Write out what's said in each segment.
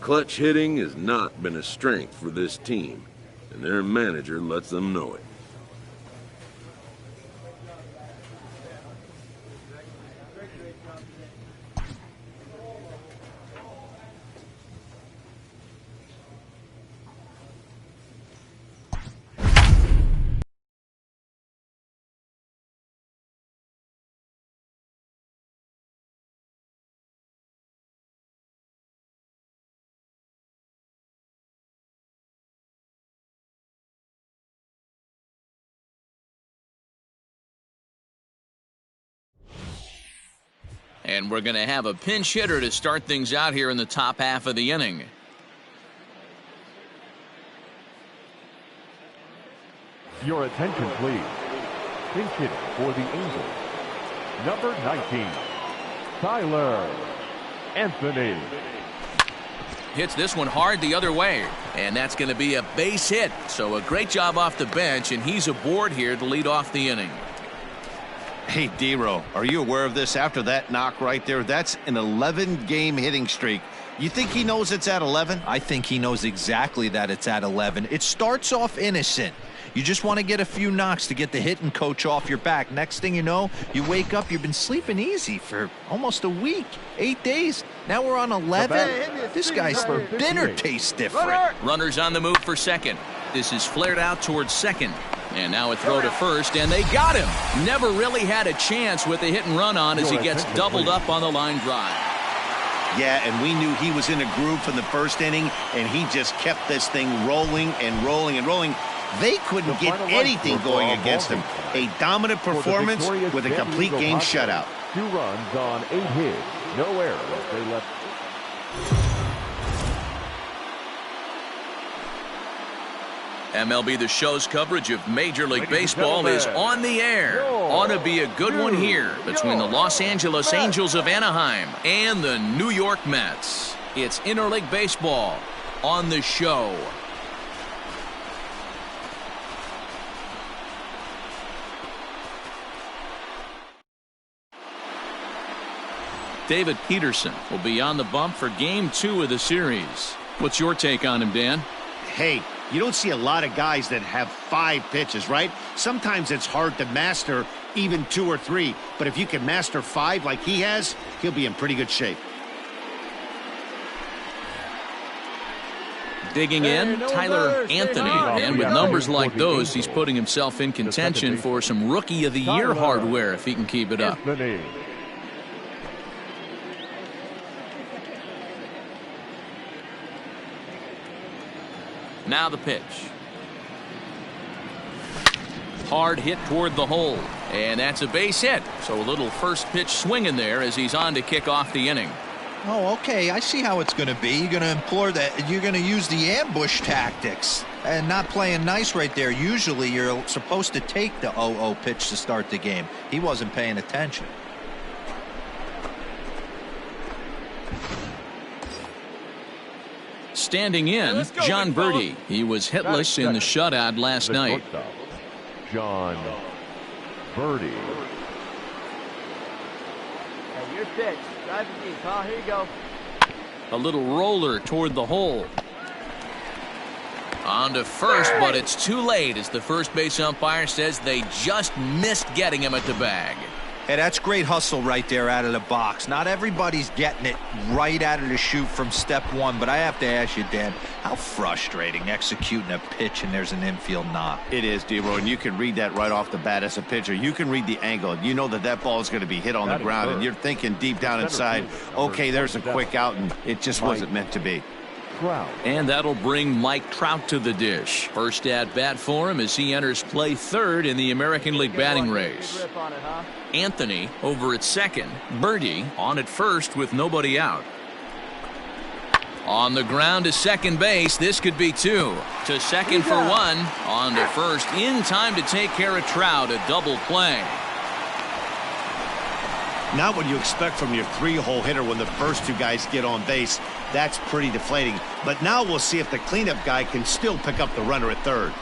Clutch hitting has not been a strength for this team, and their manager lets them know it. And we're going to have a pinch hitter to start things out here in the top half of the inning. Your attention, please. Pinch hitter for the Angels, number 19, Tyler Anthony. Hits this one hard the other way, and that's going to be a base hit. So a great job off the bench, and he's aboard here to lead off the inning. Hey, D-Row, are you aware of this? After that knock right there, that's an 11-game hitting streak. You think he knows it's at 11? I think he knows exactly that it's at 11. It starts off innocent. You just want to get a few knocks to get the hitting coach off your back. Next thing you know, you wake up, you've been sleeping easy for almost a week, 8 days. Now we're on 11. This guy's dinner tastes different. Runners on the move for second. This is flared out towards second. And now a throw to first, and they got him. Never really had a chance with the hit and run on as he gets doubled up on the line drive. Yeah, and we knew he was in a groove from the first inning, and he just kept this thing rolling and rolling and rolling. They couldn't get anything going against him. A dominant performance with a complete game shutout. 2 runs on 8 hits, no errors. They left. MLB The Show's coverage of Major League Baseball is on the air. Ought to be a good one here between the Los Angeles Angels of Anaheim and the New York Mets. It's Interleague Baseball on The Show. David Peterson will be on the bump for Game 2 of the series. What's your take on him, Dan? Hey, you don't see a lot of guys that have 5 pitches, right? Sometimes it's hard to master even 2 or 3. But if you can master 5 like he has, he'll be in pretty good shape. Digging in, Tyler Anthony. And with numbers like those, he's putting himself in contention for some Rookie of the Year hardware if he can keep it up. Now the pitch. Hard hit toward the hole. And that's a base hit. So a little first pitch swing in there as he's on to kick off the inning. Oh, okay. I see how it's going to be. You're going to implore that. You're going to use the ambush tactics and not playing nice right there. Usually you're supposed to take the 0-0 pitch to start the game. He wasn't paying attention. Standing in, John Birdie. He was hitless in the shutout last night. John Birdie. Hey, your pitch. Drive it deep, huh? Here you go. A little roller toward the hole. On to first, but it's too late as the first base umpire says they just missed getting him at the bag. Hey, that's great hustle right there out of the box. Not everybody's getting it right out of the chute from step one, but I have to ask you, Dan, how frustrating executing a pitch and there's an infield knock. It is, D-Roy, and you can read that right off the bat as a pitcher. You can read the angle. You know that that ball is going to be hit on the ground, and you're thinking deep down inside, okay, there's a quick out, and it just wasn't meant to be. And that'll bring Mike Trout to the dish. First at bat for him as he enters play third in the American League batting race. Anthony over at second. Birdie on at first with nobody out. On the ground to second base. This could be 2. To second for 1. On to first in time to take care of Trout. A double play. Not what you expect from your 3-hole hitter when the first 2 guys get on base. That's pretty deflating. But now we'll see if the cleanup guy can still pick up the runner at third.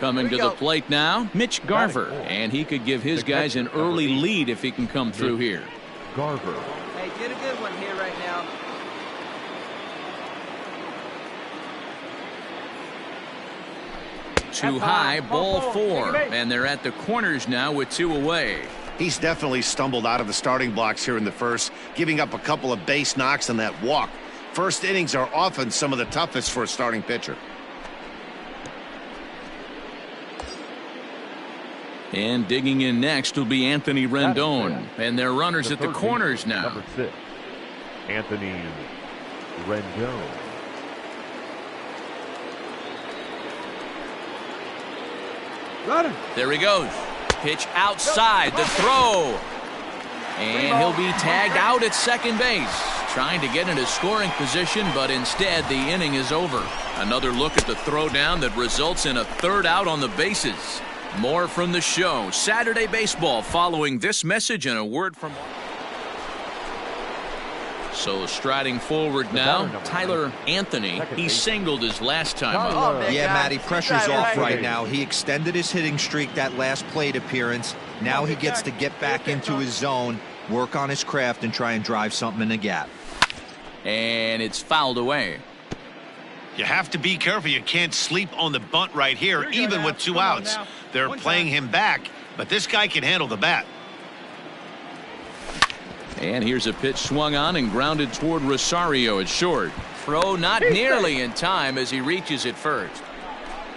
Coming to the plate now, Mitch Garver, and he could give his guys an early lead if he can come through here. Garver. Hey, get a good one here right now. Too high, ball 4, and they're at the corners now with 2 away. He's definitely stumbled out of the starting blocks here in the first, giving up a couple of base knocks and that walk. First innings are often some of the toughest for a starting pitcher. And digging in next will be Anthony Rendon, and their runners at the corners now. Number 6, Anthony Rendon. There he goes. Pitch outside, the throw. And he'll be tagged out at second base. Trying to get into scoring position, but instead the inning is over. Another look at the throwdown that results in a third out on the bases. More from the show. Saturday Baseball following this message and a word from... So striding forward now, Tyler Anthony. He singled his last time up. Yeah, Matty, pressure's off right now. He extended his hitting streak that last plate appearance. Now he gets to get back into his zone, work on his craft, and try and drive something in the gap. And it's fouled away. You have to be careful. You can't sleep on the bunt right here, even with 2 outs. They're playing him back, but this guy can handle the bat. And here's a pitch swung on and grounded toward Rosario at short. Throw not nearly in time as he reaches it first.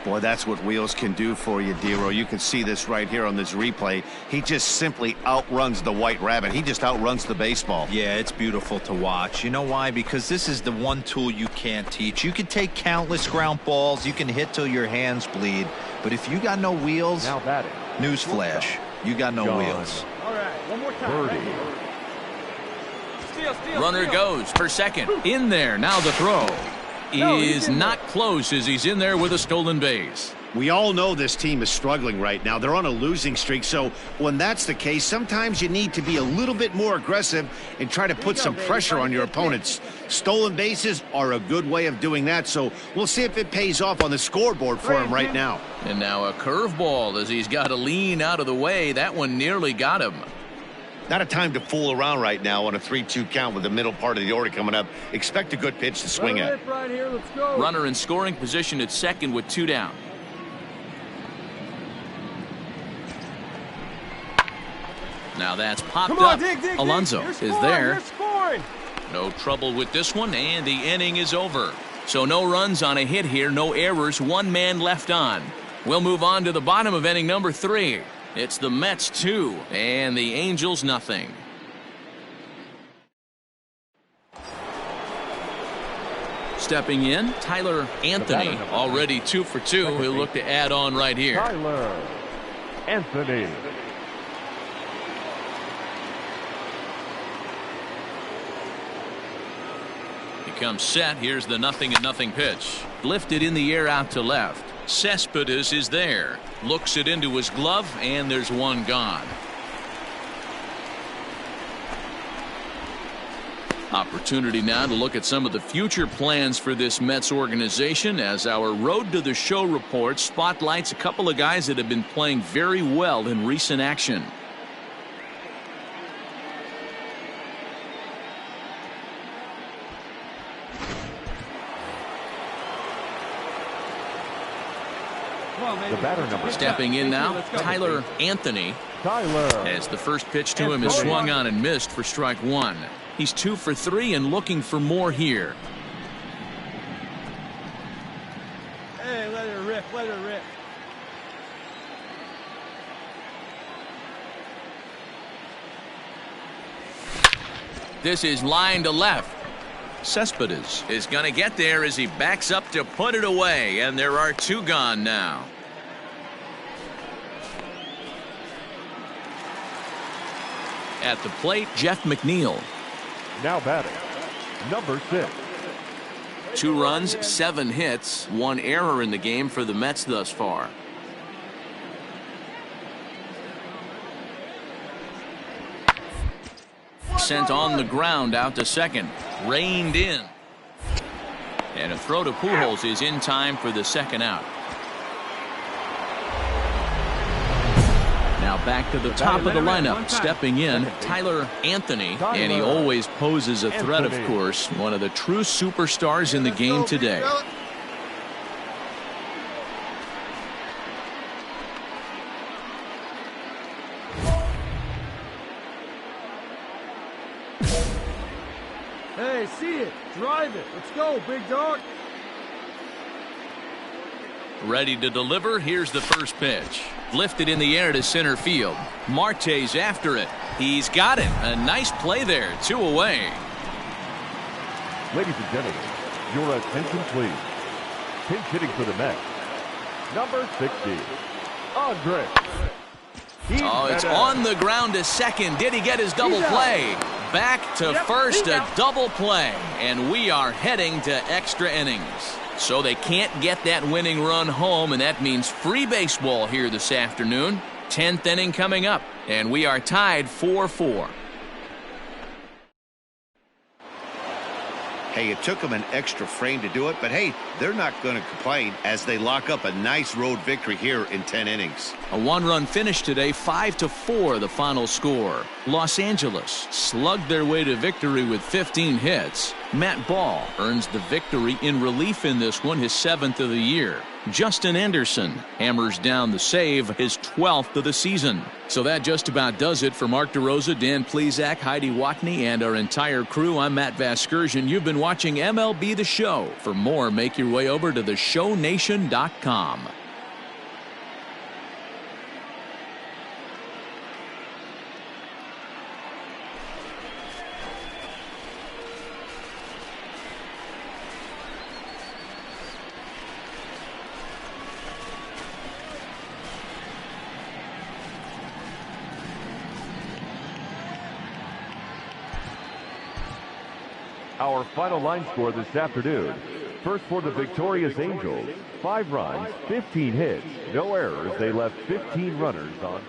Boy, that's what wheels can do for you, Dero. You can see this right here on this replay. He just simply outruns the White Rabbit. He just outruns the baseball. Yeah, it's beautiful to watch. You know why? Because this is the one tool you can't teach. You can take countless ground balls. You can hit till your hands bleed. But if you got no wheels, Now batting. newsflash, you got no wheels. All right, one more time. Birdie. Runner goes for second. In there. Now the throw is not close as he's in there with a stolen base. We all know this team is struggling right now. They're on a losing streak, so when that's the case, sometimes you need to be a little bit more aggressive and try to put some pressure on your opponents. Stolen bases are a good way of doing that, so we'll see if it pays off on the scoreboard for him right now. And now a curveball as he's got to lean out of the way. That one nearly got him. Not a time to fool around right now on a 3-2 count with the middle part of the order coming up. Expect a good pitch to swing at. Right here, let's go. Runner in scoring position at second with 2 down. Now that's popped up. Alonso is there. No trouble with this one, and the inning is over. So no runs on a hit here, no errors, 1 man left on. We'll move on to the bottom of inning number 3. It's the Mets 2 and the Angels nothing. Stepping in, Tyler Anthony, already 2 for 2. He'll look to add on right here. Tyler Anthony. He comes set. Here's the 0-0 pitch. Lifted in the air out to left. Cespedes is there. Looks it into his glove, and there's 1 gone. Opportunity now to look at some of the future plans for this Mets organization as our Road to the Show report spotlights a couple of guys that have been playing very well in recent action. The batter number. Stepping in now, Tyler Anthony. As the first pitch to him is swung on and missed for strike 1. He's 2 for 3 and looking for more here. Hey, let her rip, let her rip. This is line to left. Cespedes is going to get there as he backs up to put it away, and there are 2 gone now. At the plate, Jeff McNeil. Now batting, number 6. 2 runs, 7 hits, 1 error in the game for the Mets thus far. Sent on the ground out to second. Reined in. And a throw to Pujols is in time for the 2nd out. Back to the top of the lineup, stepping in, Tyler Anthony, and he always poses a threat, of course. One of the true superstars in the game today. Hey, see it. Drive it. Let's go, big dog. Ready to deliver. Here's the first pitch. Lifted in the air to center field. Marte's after it. He's got it. A nice play there. 2 away. Ladies and gentlemen, your attention please. Pinch hitting for the Mets, number 60, Andre. Oh, it's on the ground to second. Did he get his double play? Back to first, a double play. And we are heading to extra innings. So they can't get that winning run home, and that means free baseball here this afternoon. 10th inning coming up, and we are tied 4-4. Hey, it took them an extra frame to do it, but hey, they're not going to complain as they lock up a nice road victory here in 10 innings. A one-run finish today, 5-4 the final score. Los Angeles slugged their way to victory with 15 hits. Matt Ball earns the victory in relief in this one, his 7th of the year. Justin Anderson hammers down the save, his 12th of the season. So that just about does it for Mark DeRosa, Dan Plesac, Heidi Watney, and our entire crew. I'm Matt Vasgersian. You've been watching MLB The Show. For more, make your way over to theshownation.com. Our final line score this afternoon. First for the victorious Angels, 5 runs, 15 hits, no errors. They left 15 runners on.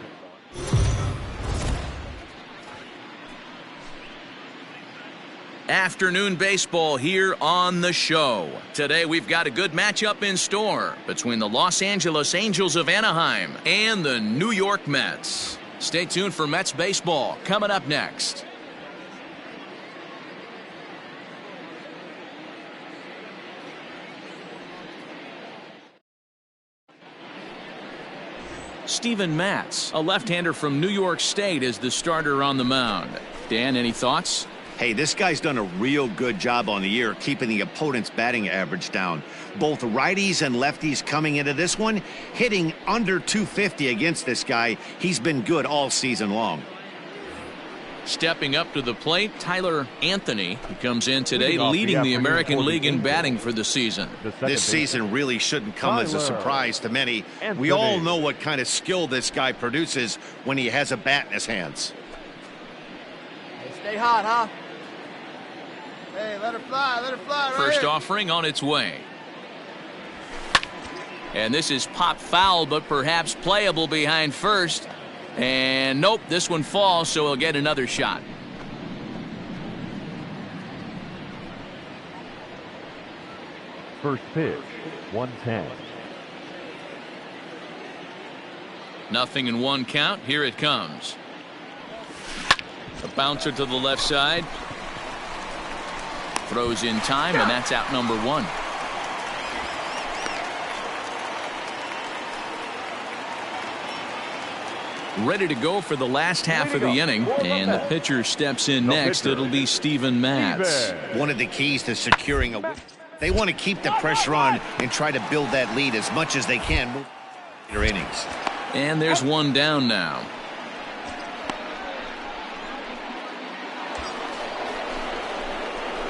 Afternoon baseball here on the show. Today we've got a good matchup in store between the Los Angeles Angels of Anaheim and the New York Mets. Stay tuned for Mets baseball coming up next. Steven Matz, a left-hander from New York State, is the starter on the mound. Dan, any thoughts? Hey, this guy's done a real good job on the year keeping the opponent's batting average down. Both righties and lefties coming into this one, hitting under 250 against this guy. He's been good all season long. Stepping up to the plate, Tyler Anthony, who comes in today leading the American League in batting for the season. This season really shouldn't come as a surprise to many. We all know what kind of skill this guy produces when he has a bat in his hands. Hey, stay hot, huh? Hey, let her fly right First here. offering on its way. And this is pop foul, but perhaps playable behind first. And nope, this one falls, so he'll get another shot. First pitch, 110. 0-1 count. Here it comes. A bouncer to the left side. Throws in time, and that's out number 1. Ready to go for the last half of the inning, and the pitcher steps in next. It'll be Steven Matz. One of the keys to securing a win. They want to keep the pressure on and try to build that lead as much as they can move their innings. And there's one down now.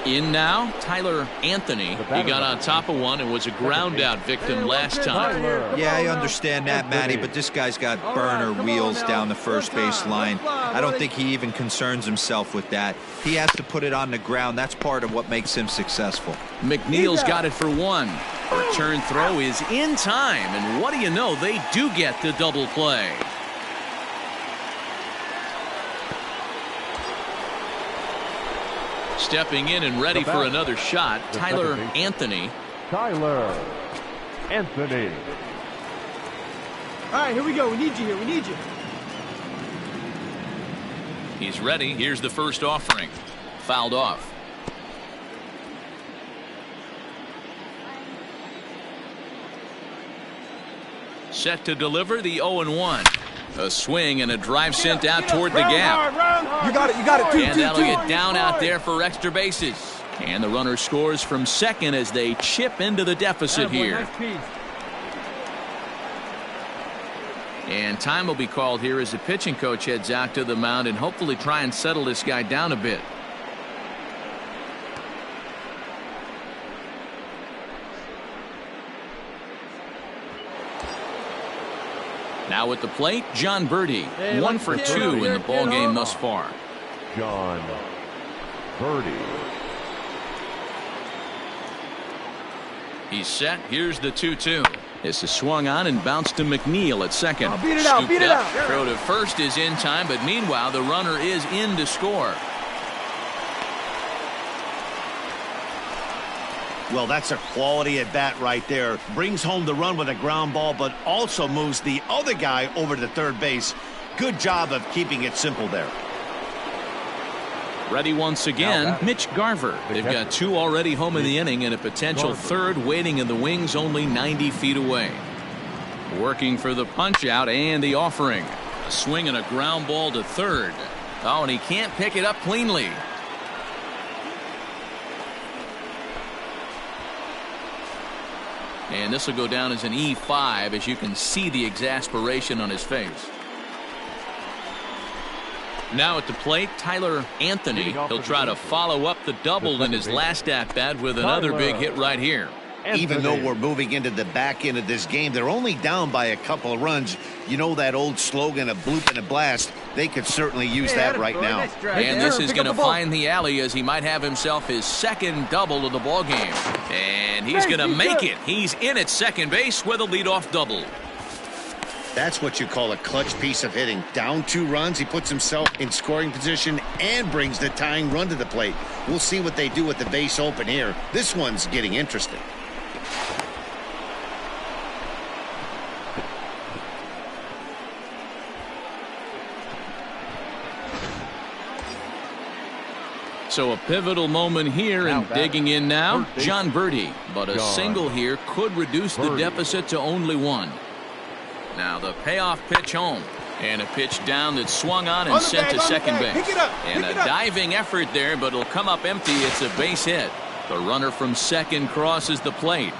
In now, Tyler Anthony. He got on top of one and was a ground out victim last time. Yeah, I understand that, Matty, but this guy's got burner wheels down the first base line. I don't think he even concerns himself with that. He has to put it on the ground. That's part of what makes him successful. McNeil's got it for 1. Return throw is in time, and what do you know? They do get the double play. Stepping in and ready for another shot, Tyler Anthony. Tyler Anthony. All right, here we go. We need you here. We need you. He's ready. Here's the first offering. Fouled off. Set to deliver the 0-1. A swing and a drive sent out toward the gap. You got it. And that'll get down out there for extra bases. And the runner scores from second as they chip into the deficit here. And time will be called here as the pitching coach heads out to the mound and hopefully try and settle this guy down a bit. Now at the plate, John Birdie. 1 for 2 in the ball game thus far. John Birdie. He's set. Here's the 2-2. This is swung on and bounced to McNeil at second. Beat it out. Throw to first is in time, but meanwhile the runner is in to score. Well, that's a quality at bat right there. Brings home the run with a ground ball, but also moves the other guy over to third base. Good job of keeping it simple there. Ready once again, Mitch Garver. They've got 2 already home in the inning and a potential third waiting in the wings only 90 feet away. Working for the punch out and the offering. A swing and a ground ball to third. Oh, and he can't pick it up cleanly. And this will go down as an E5 as you can see the exasperation on his face. Now at the plate, Tyler Anthony. He'll try to follow up the double in his last at-bat with another big hit right here. Even though we're moving into the back end of this game, they're only down by a couple of runs. You know that old slogan, a bloop and a blast. They could certainly use that right now. And this is going to find the alley as he might have himself his second double of the ball game. And he's going to make it. He's in at second base with a leadoff double. That's what you call a clutch piece of hitting. Down 2 runs, he puts himself in scoring position and brings the tying run to the plate. We'll see what they do with the base open here. This one's getting interesting. So a pivotal moment here, and digging in now, John Birdie. But a single here could reduce the deficit to only 1. Now the payoff pitch home. And a pitch down that's swung on and sent to second base. And a diving effort there, but it'll come up empty. It's a base hit. The runner from second crosses the plate.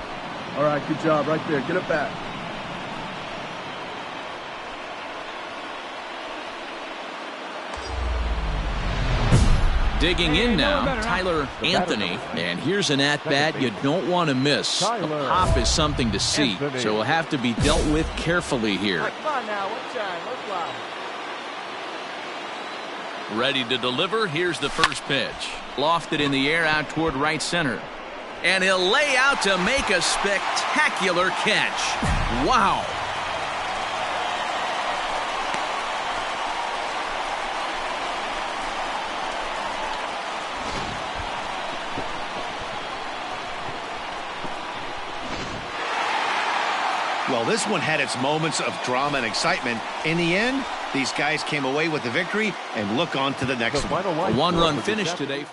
All right, good job right there. Get it back. Digging in now, Tyler Anthony. And here's an at-bat you don't want to miss. The pop is something to see, so will have to be dealt with carefully here. Ready to deliver. Here's the first pitch. Lofted in the air out toward right center. And he'll lay out to make a spectacular catch. Wow. Well, this one had its moments of drama and excitement. In the end, these guys came away with the victory and look on to the next one. A 1-run finish today.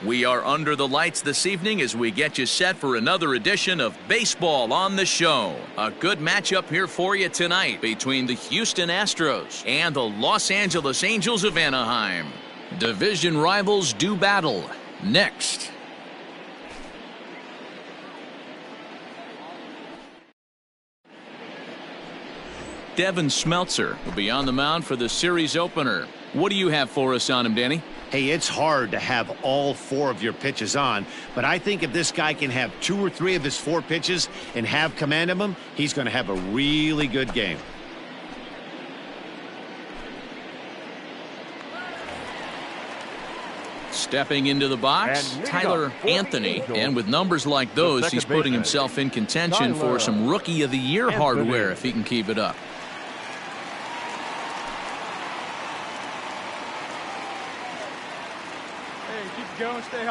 We are under the lights this evening as we get you set for another edition of Baseball on the Show. A good matchup here for you tonight between the Houston Astros and the Los Angeles Angels of Anaheim. Division rivals do battle. Next. Devin Smeltzer will be on the mound for the series opener. What do you have for us on him, Danny? Hey, it's hard to have all 4 of your pitches on, but I think if this guy can have 2 or 3 of his 4 pitches and have command of them, he's going to have a really good game. Stepping into the box, Tyler Anthony, and with numbers like those, he's putting himself in contention for some Rookie of the Year hardware if he can keep it up.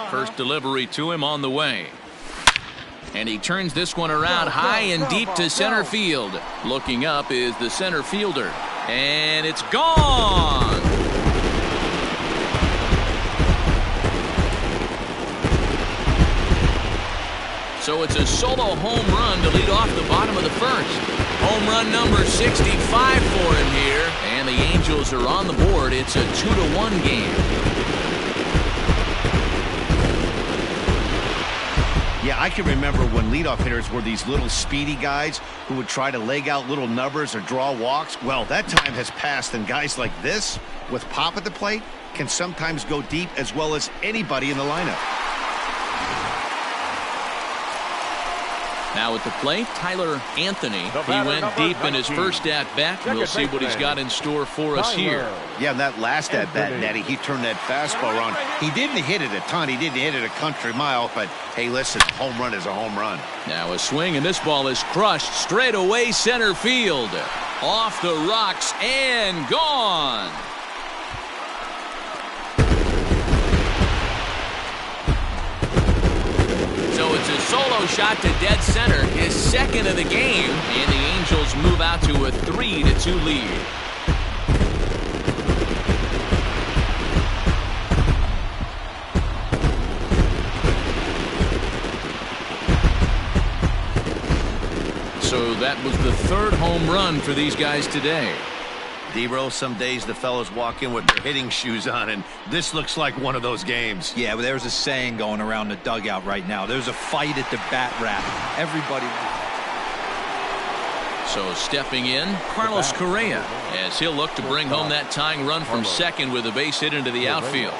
First delivery to him on the way. And he turns this one around high and deep to center field. Looking up is the center fielder. And it's gone! So it's a solo home run to lead off the bottom of the first. Home run number 65 for him here. And the Angels are on the board. It's a 2-1 game. Yeah, I can remember when leadoff hitters were these little speedy guys who would try to leg out little numbers or draw walks. Well, that time has passed, and guys like this, with pop at the plate, can sometimes go deep as well as anybody in the lineup. Now at the plate, Tyler Anthony. He went deep in his first at-bat. We'll see what he's got in store for us here. Yeah, that last at-bat, Natty, he turned that fastball around. He didn't hit it a ton. He didn't hit it a country mile, but hey, listen, a home run is a home run. Now a swing, and this ball is crushed straight away center field. Off the rocks and gone. So it's a solo shot to dead center, his second of the game, and the Angels move out to a 3-2 lead. So that was the 3rd home run for these guys today. D-Roll, some days the fellows walk in with their hitting shoes on, and this looks like one of those games. Yeah, but there's a saying going around the dugout right now. There's a fight at the bat rack. Everybody. So stepping in, Carlos Correa, as he'll look to bring home that tying run from second with a base hit into the outfield.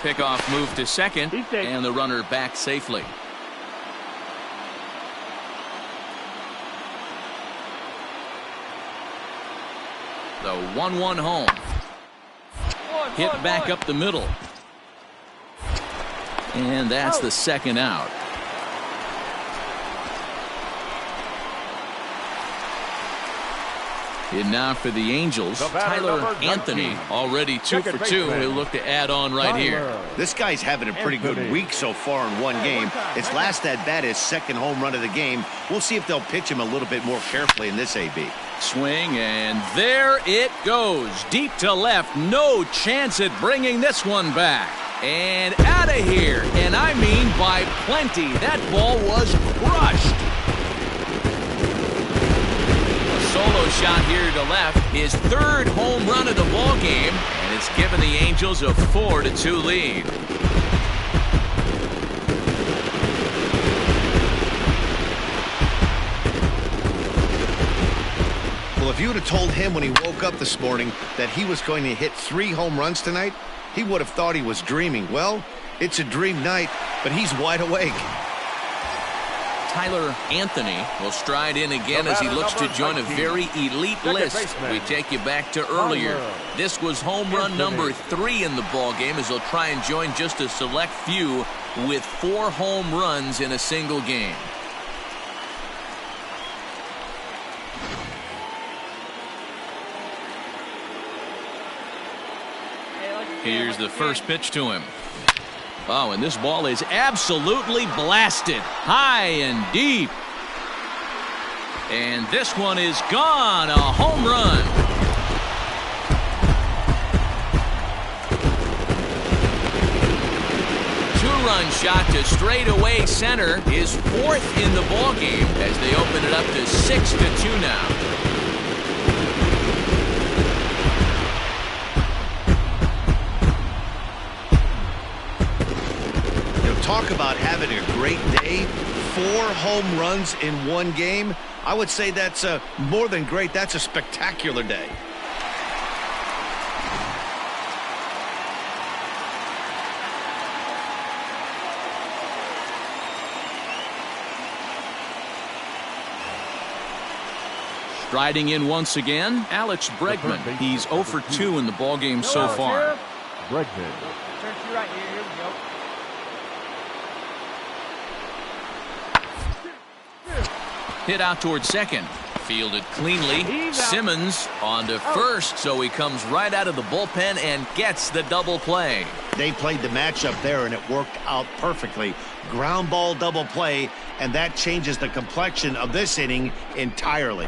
Pickoff move to second, and the runner back safely. The 1-1 home. Hit back up the middle. And that's the second out. And now for the Angels, Tyler Anthony, already 2 for 2. He'll look to add on right here. This guy's having a pretty good week so far in one game. His last at-bat is second home run of the game. We'll see if they'll pitch him a little bit more carefully in this AB. Swing, and there it goes. Deep to left. No chance at bringing this one back. And out of here. And I mean by plenty. That ball was crushed. Solo shot here to left, his 3rd home run of the ball game, and it's given the Angels a 4-2 lead. Well, if you would have told him when he woke up this morning that he was going to hit 3 home runs tonight, he would have thought he was dreaming. Well, it's a dream night, but he's wide awake. Tyler Anthony will stride in again as he looks to join a very elite list. We take you back to earlier. This was home run number 3 in the ballgame as he'll try and join just a select few with 4 home runs in a single game. Here's the first pitch to him. Oh, and this ball is absolutely blasted. High and deep. And this one is gone. A home run. Two-run shot to straightaway center, his fourth in the ballgame as they open it up to 6-2 now. Talk about having a great day. 4 home runs in one game. I would say that's more than great. That's a spectacular day. Striding in once again, Alex Bregman. He's 0 for 2 in the ballgame so far. Bregman. Turn to right here. Here we go. Hit out towards second. Fielded cleanly. Simmons on to first, so he comes right out of the bullpen and gets the double play. They played the matchup there, and it worked out perfectly. Ground ball double play, and that changes the complexion of this inning entirely.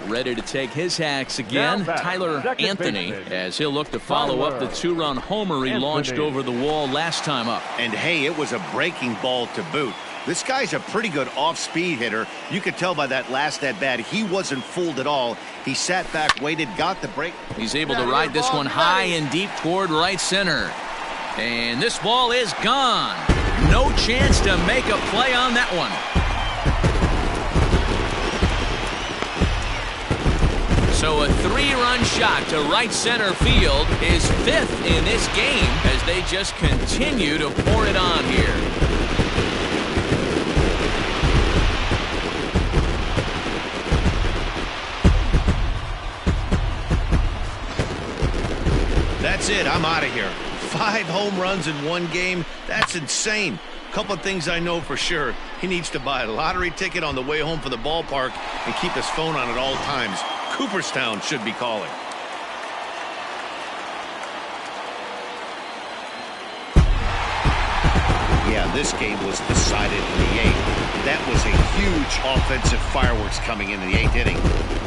Ready to take his hacks again, Tyler Anthony, as he'll look to follow up the 2-run homer he launched over the wall last time up. And hey, it was a breaking ball to boot. This guy's a pretty good off-speed hitter. You could tell by that last at-bat he wasn't fooled at all. He sat back, waited, got the break. He's able to ride this one high and deep toward right center. And this ball is gone. No chance to make a play on that one. So a 3-run shot to right center field is 5th in this game as they just continue to pour it on here. That's it. I'm out of here. 5 home runs in one game. That's insane. Couple of things I know for sure. He needs to buy a lottery ticket on the way home from the ballpark and keep his phone on at all times. Cooperstown should be calling. Yeah, this game was decided in the 8th. That was a huge offensive fireworks coming into the 8th inning.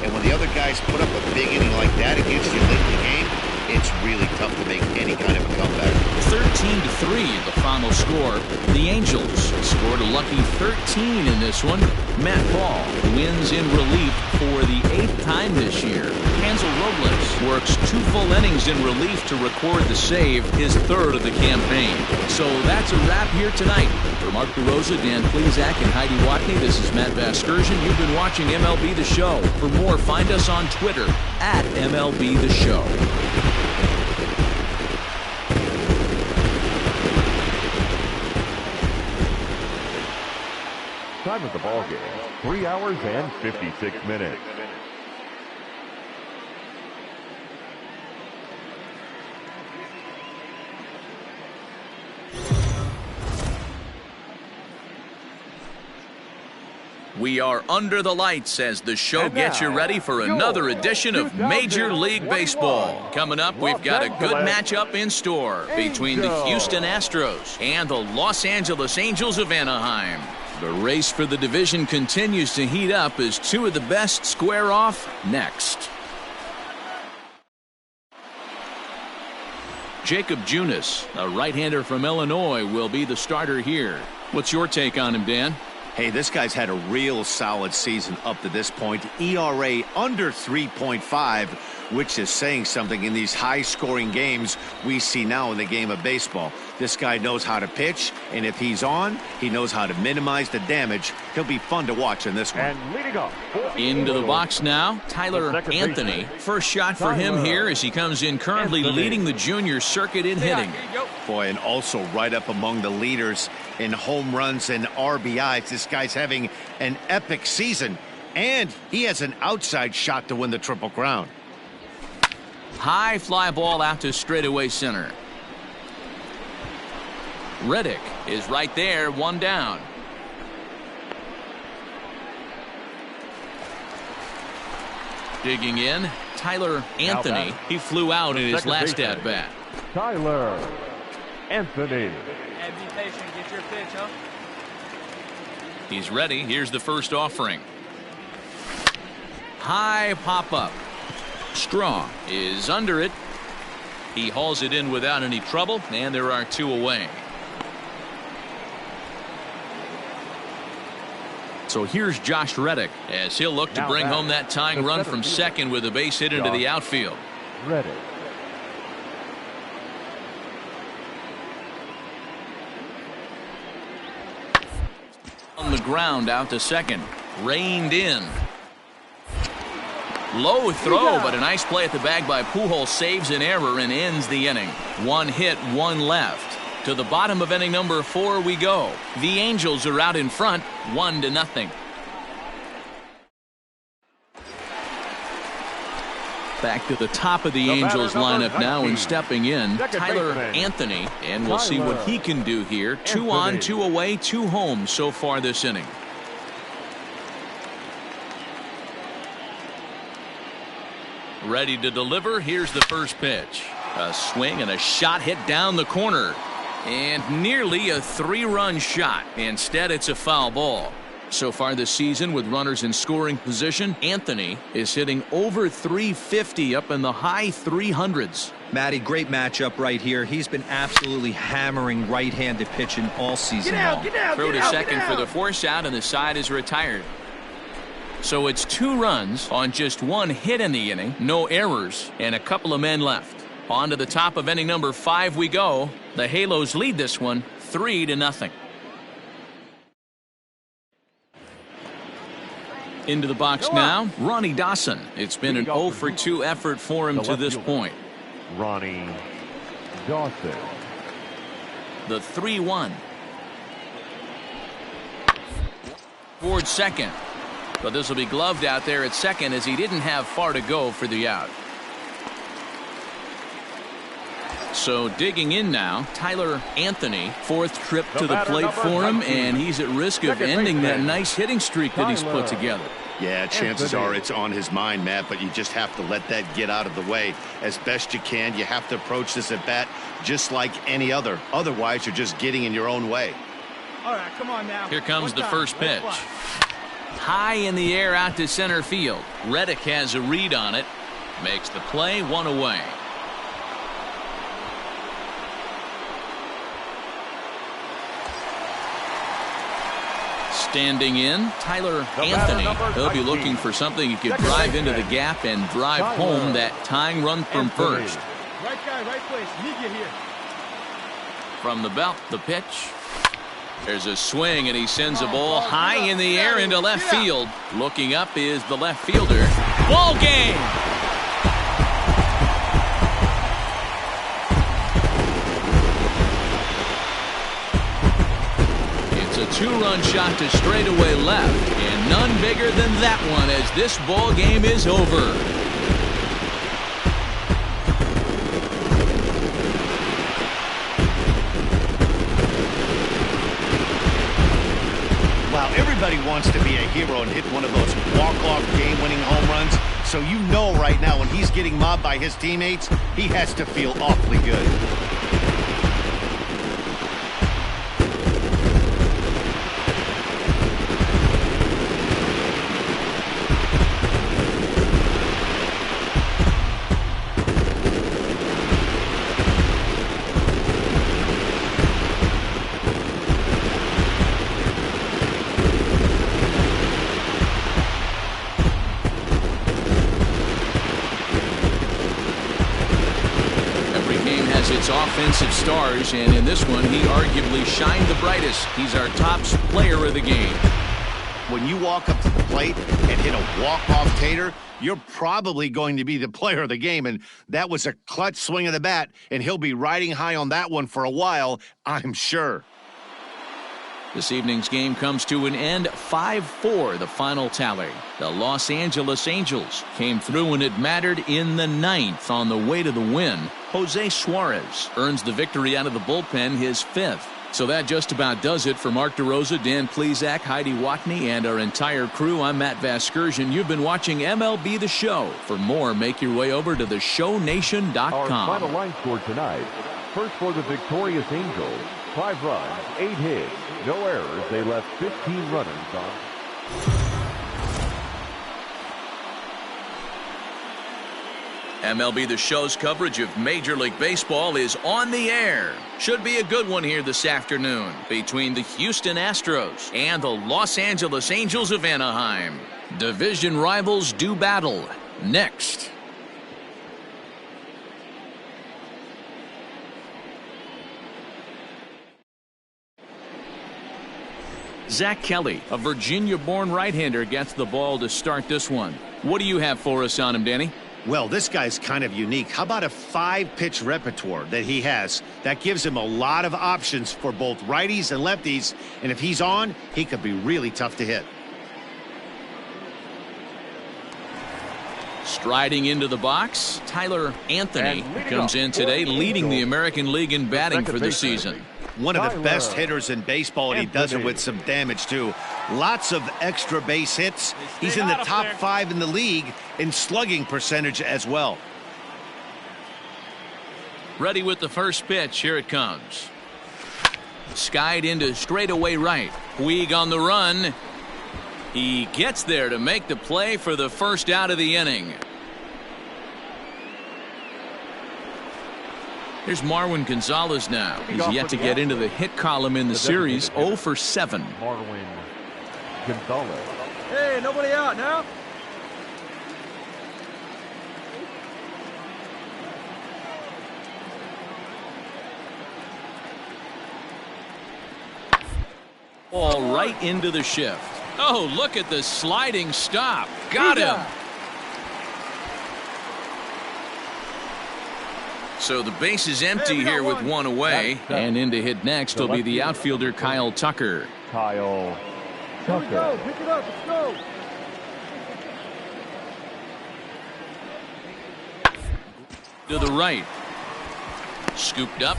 And when the other guys put up a big inning like that against you late in the game, it's really tough to make any kind of a comeback. 13-3 the final score. The Angels scored a lucky 13 in this one. Matt Paul wins in relief for the 8th time this year. Hansel Robles works 2 full innings in relief to record the save, his 3rd of the campaign. So that's a wrap here tonight. For Mark DeRosa, Dan Plesac, and Heidi Watney, this is Matt Vasgersian. You've been watching MLB The Show. For more, find us on Twitter at MLB The Show. Time of the ball game, 3 hours and 56 minutes. We are under the lights as the show gets you ready for another edition of Major League Baseball. Coming up, we've got a good matchup in store between the Houston Astros and the Los Angeles Angels of Anaheim. The race for the division continues to heat up as 2 of the best square off next. Jacob Junis, a right-hander from Illinois, will be the starter here. What's your take on him, Dan? Hey, this guy's had a real solid season up to this point. ERA under 3.5, which is saying something in these high-scoring games we see now in the game of baseball. This guy knows how to pitch, and if he's on, he knows how to minimize the damage. He'll be fun to watch in this one. And leading off into the box now, Tyler Anthony. First shot for him here as he comes in currently leading the junior circuit in hitting. Boy, and also right up among the leaders in home runs and RBIs. This guy's having an epic season, and he has an outside shot to win the Triple Crown. High fly ball out to straightaway center. Reddick is right there, 1 down. Digging in, Tyler Anthony. He flew out in his last at-bat. Tyler Anthony. And be patient. Get your pitch, huh? He's ready. Here's the first offering. High pop-up. Strong is under it. He hauls it in without any trouble, and there are 2 away. So here's Josh Reddick as he'll look to bring home that tying run from second with a base hit into the outfield. Reddick. On the ground out to second. Reined in. Low throw, but a nice play at the bag by Pujols saves an error and ends the inning. 1 hit, 1 left. To the bottom of inning number 4 we go. The Angels are out in front, 1-0. Back to the top of the Angels lineup now, and stepping in, Tyler Anthony, and we'll see what he can do here. 2 on, 2 away, 2 home so far this inning. Ready to deliver. Here's the first pitch. A swing and a shot hit down the corner. And nearly a 3-run shot. Instead, it's a foul ball. So far this season, with runners in scoring position, Anthony is hitting over 350, up in the high 300s. Matty, great matchup right here. He's been absolutely hammering right-handed pitching all season long. Throw to second for the force out, and the side is retired. So it's 2 runs on just 1 hit in the inning, no errors, and a couple of men left. On to the top of inning number 5 we go. The Halos lead this one 3-0. Into the box now, Ronnie Dawson. It's been an 0 for 2 effort for him to this point. Ronnie Dawson. The 3-1. Toward second. But this will be gloved out there at second, as he didn't have far to go for the out. So digging in now, Tyler Anthony, 4th trip to the plate for him, and he's at risk of ending that nice hitting streak that he's put together. Yeah, chances are it's on his mind, Matt, but you just have to let that get out of the way as best you can. You have to approach this at bat just like any other. Otherwise, you're just getting in your own way. All right, come on now. Here comes the first pitch. High in the air out to center field. Reddick has a read on it. Makes the play, 1 away. Standing in, Tyler Anthony. He'll be looking for something he could drive into the gap and drive home that tying run from first. Right guy, right place. Need you here. From the belt, the pitch. There's a swing, and he sends a ball high in the air into left field. Looking up is the left fielder. Ball game! It's a 2-run shot to straightaway left, and none bigger than that one as this ball game is over. Everybody wants to be a hero and hit one of those walk-off game-winning home runs. So you know right now when he's getting mobbed by his teammates, he has to feel awfully good. Offensive stars, and in this one he arguably shined the brightest. He's our top player of the game. When you walk up to the plate and hit a walk-off tater, you're probably going to be the player of the game, and that was a clutch swing of the bat, and he'll be riding high on that one for a while, I'm sure. This evening's game comes to an end, 5-4 the final tally. The Los Angeles Angels came through when it mattered in the 9th on the way to the win. Jose Suarez earns the victory out of the bullpen, his 5th. So that just about does it for Mark DeRosa, Dan Plesac, Heidi Watney, and our entire crew. I'm Matt Vasgersian. You've been watching MLB The Show. For more, make your way over to theshownation.com. Our final line score tonight. First for the victorious Angels, 5 runs, 8 hits, no errors. They left 15 runners on. MLB The Show's coverage of Major League Baseball is on the air. Should be a good one here this afternoon between the Houston Astros and the Los Angeles Angels of Anaheim. Division rivals do battle. Next. Zach Kelly, a Virginia-born right-hander, gets the ball to start this one. What do you have for us on him, Danny? Well, this guy's kind of unique. How about a 5-pitch repertoire that he has? That gives him a lot of options for both righties and lefties. And if he's on, he could be really tough to hit. Striding into the box, Tyler Anthony comes in today leading the American League in batting for the season. One of the best hitters in baseball, and he does it with some damage, too. Lots of extra base hits. He's in the top 5 in the league in slugging percentage as well. Ready with the first pitch. Here it comes. Skied into straightaway right. Puig on the run. He gets there to make the play for the first out of the inning. Here's Marwin Gonzalez now. He's yet to get into the hit column in the series. 0 for 7. Marwin Gonzalez. Hey, nobody out now. Ball right into the shift. Oh, look at the sliding stop. Got him. So the base is empty here with one away. And in to hit next will be the outfielder Kyle Tucker. Kyle Here we go. Pick it up. Let's go. To the right. Scooped up.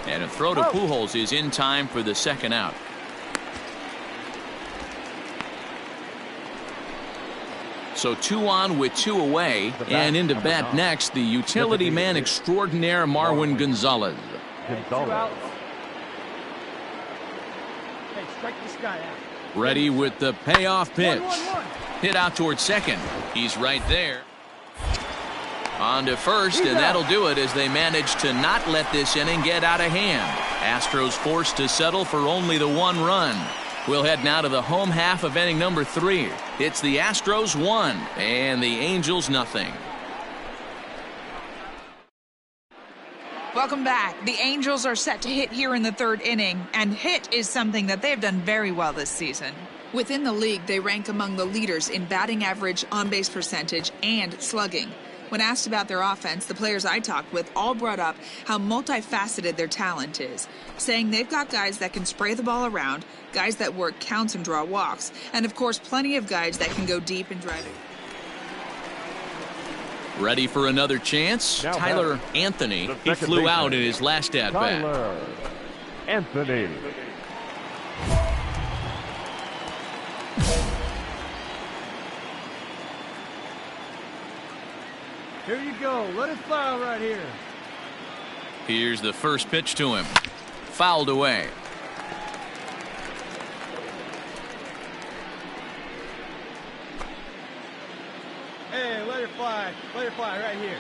And a throw to Pujols is in time for the second out. So 2 on with 2 away, and into bat next, the utility man extraordinaire Marwin Gonzalez. Hey, strike this guy out. Ready with the payoff pitch. Hit out towards second. He's right there. On to first, and that'll do it as they manage to not let this inning get out of hand. Astros forced to settle for only the 1 run. We'll head now to the home half of inning number 3. It's the Astros 1 and the Angels nothing. Welcome back. The Angels are set to hit here in the 3rd inning, and hit is something that they've done very well this season. Within the league, they rank among the leaders in batting average, on-base percentage, and slugging. When asked about their offense, the players I talked with all brought up how multifaceted their talent is, saying they've got guys that can spray the ball around, guys that work counts and draw walks, and of course plenty of guys that can go deep and drive it. Ready for another chance? Now Tyler Anthony. He flew out in his last at-bat. Tyler Anthony. Here you go. Let it fly right here. Here's the first pitch to him. Fouled away. Hey, let it fly. Let it fly right here.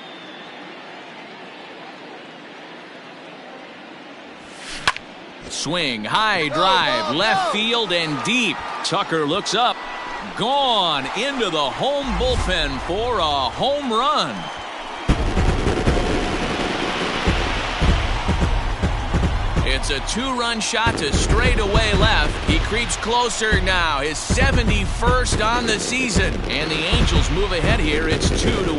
Swing, high drive, left field and deep. Tucker looks up. Gone into the home bullpen for a home run. It's a 2-run shot to straightaway left. He creeps closer now. His 71st on the season. And the Angels move ahead here. It's 2-1.